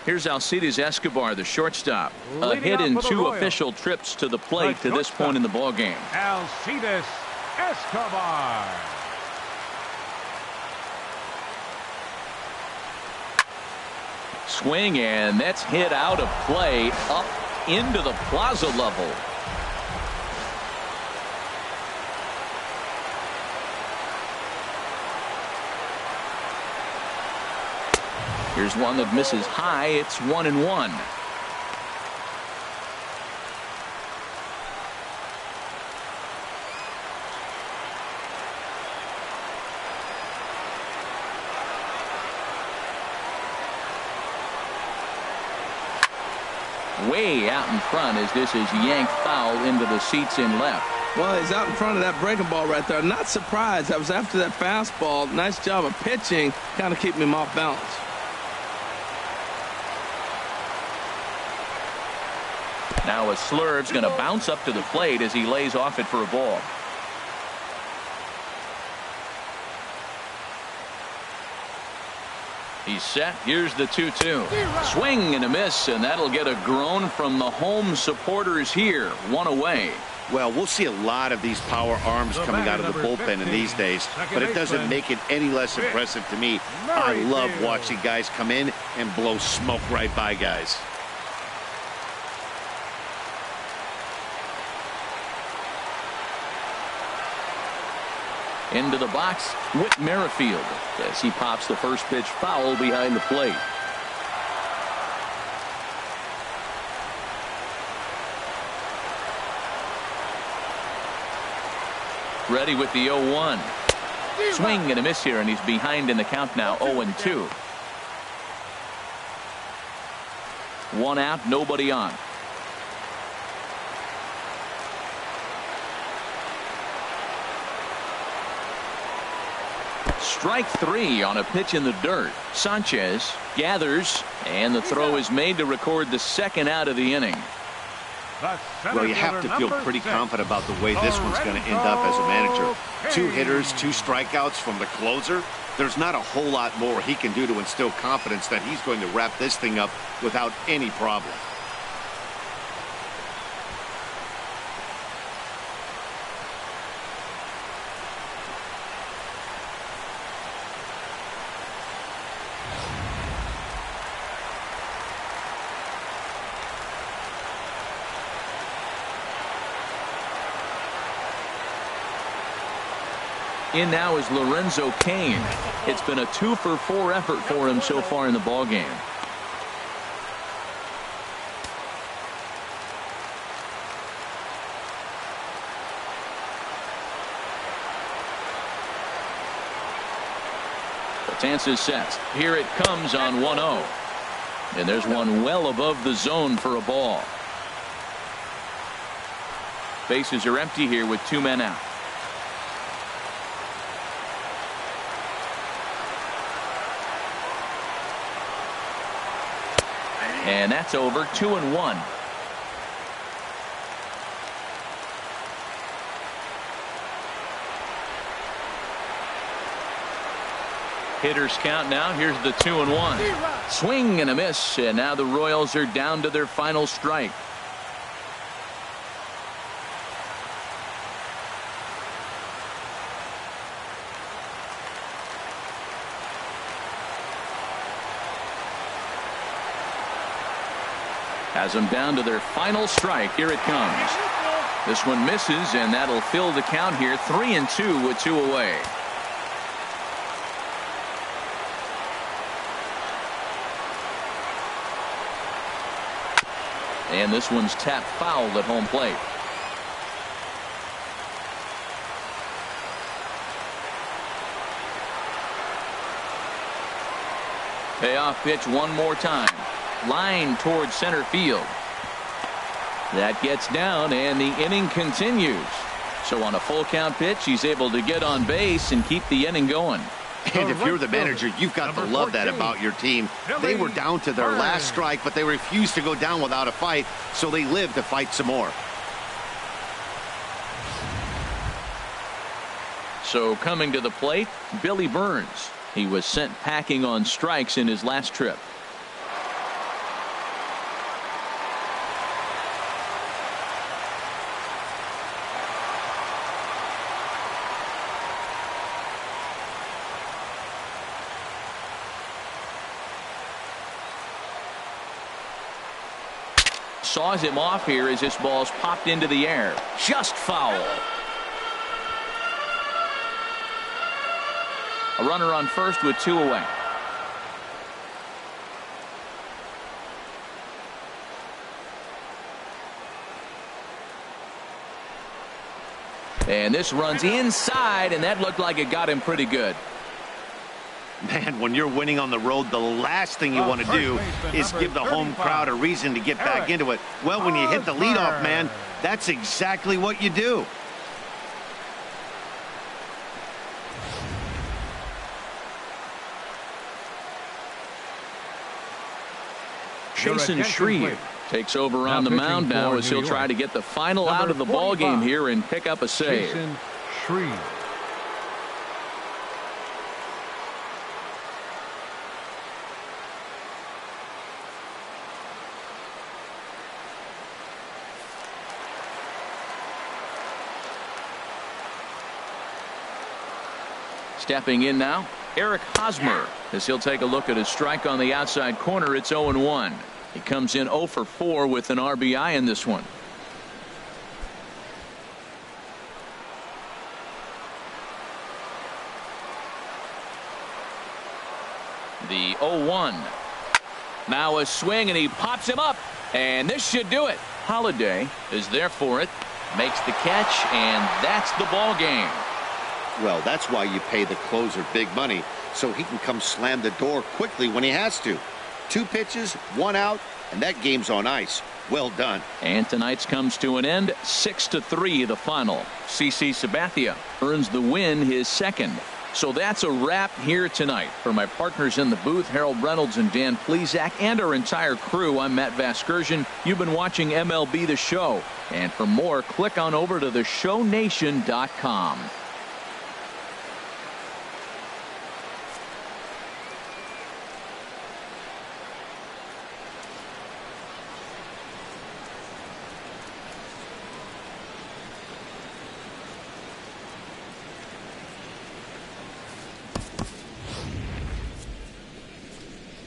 Here's Alcides Escobar, the shortstop. A hit in 2 official trips to the plate to this point in the ballgame. Alcides Escobar. Swing, and that's hit out of play up into the plaza level. Here's one that misses high. It's 1-1. Way out in front as this is yanked foul into the seats in left. Well, he's out in front of that breaking ball right there. Not surprised. That was after that fastball. Nice job of pitching, kind of keeping him off balance. Now a Slurve's going to bounce up to the plate as he lays off it for a ball. He's set. Here's the 2-2. Swing and a miss, and that'll get a groan from the home supporters here. 1 away. Well, we'll see a lot of these power arms coming out of the bullpen in these days, but it doesn't make it any less impressive to me. I love watching guys come in and blow smoke right by guys. Into the box, Whit Merrifield as he pops the first pitch foul behind the plate. Ready with the 0-1. Swing and a miss here, and he's behind in the count now, 0-2. 1 out, nobody on. Strike 3 on a pitch in the dirt. Sanchez gathers, and the throw is made to record the second out of the inning. Well, you have to feel pretty confident about the way this one's going to end up as a manager. 2 hitters, 2 strikeouts from the closer. There's not a whole lot more he can do to instill confidence that he's going to wrap this thing up without any problem. In now is Lorenzo Cain. It's been a 2-for-4 effort for him so far in the ballgame. Betances sets. Here it comes on 1-0. And there's one well above the zone for a ball. Bases are empty here with 2 men out. And that's over. 2-1. Hitters count now. Here's the 2-1. Swing and a miss, and now the Royals are down to their final strike. Has them down to their final strike. Here it comes. This one misses, and that'll fill the count here. 3-2 with 2 away. And this one's tapped foul at home plate. Payoff pitch one more time. Line towards center field. That gets down, and the inning continues. So on a full count pitch, he's able to get on base and keep the inning going. And if you're the manager, you've got to love that about your team. They were down to their last strike, but they refused to go down without a fight, so they lived to fight some more. So coming to the plate, Billy Burns. He was sent packing on strikes in his last trip. Saws him off here as this ball's popped into the air. Just foul. A runner on first with 2 away. And this runs inside, and that looked like it got him pretty good. Man, when you're winning on the road, the last thing you want to do is give the home crowd a reason to get back into it. Well, when you hit the leadoff man, that's exactly what you do. Jason Shreve takes over on the mound now as he'll try to get the final out of the ball game here and pick up a save. Jason Shreve. Stepping in now, Eric Hosmer, as he'll take a look at his strike on the outside corner. It's 0-1. He comes in 0 for 4 with an RBI in this one. The 0-1. Now a swing, and he pops him up, and this should do it. Holiday is there for it, makes the catch, and that's the ball game. Well, that's why you pay the closer big money, so he can come slam the door quickly when he has to. 2 pitches, 1 out, and that game's on ice. Well done. And tonight's comes to an end. 6-3 the final. CC Sabathia earns the win, his second. So that's a wrap here tonight. For my partners in the booth, Harold Reynolds and Dan Plesac, and our entire crew, I'm Matt Vasgersian. You've been watching MLB The Show. And for more, click on over to theshownation.com.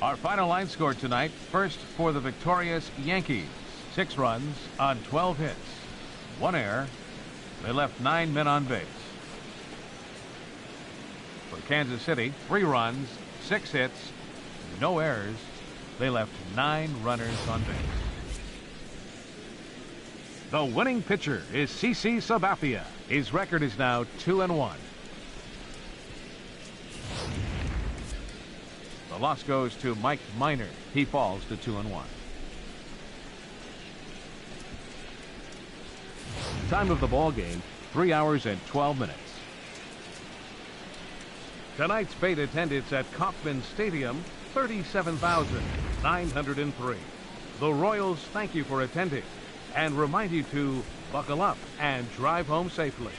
Our final line score tonight. First for the victorious Yankees. 6 runs on 12 hits. 1 error. They left 9 men on base. For Kansas City, 3 runs, 6 hits, no errors. They left 9 runners on base. The winning pitcher is CC Sabathia. His record is now 2-1. The loss goes to Mike Minor. He falls to 2-1. Time of the ball game, 3 hours and 12 minutes. Tonight's paid attendance at Kauffman Stadium, 37,903. The Royals thank you for attending and remind you to buckle up and drive home safely.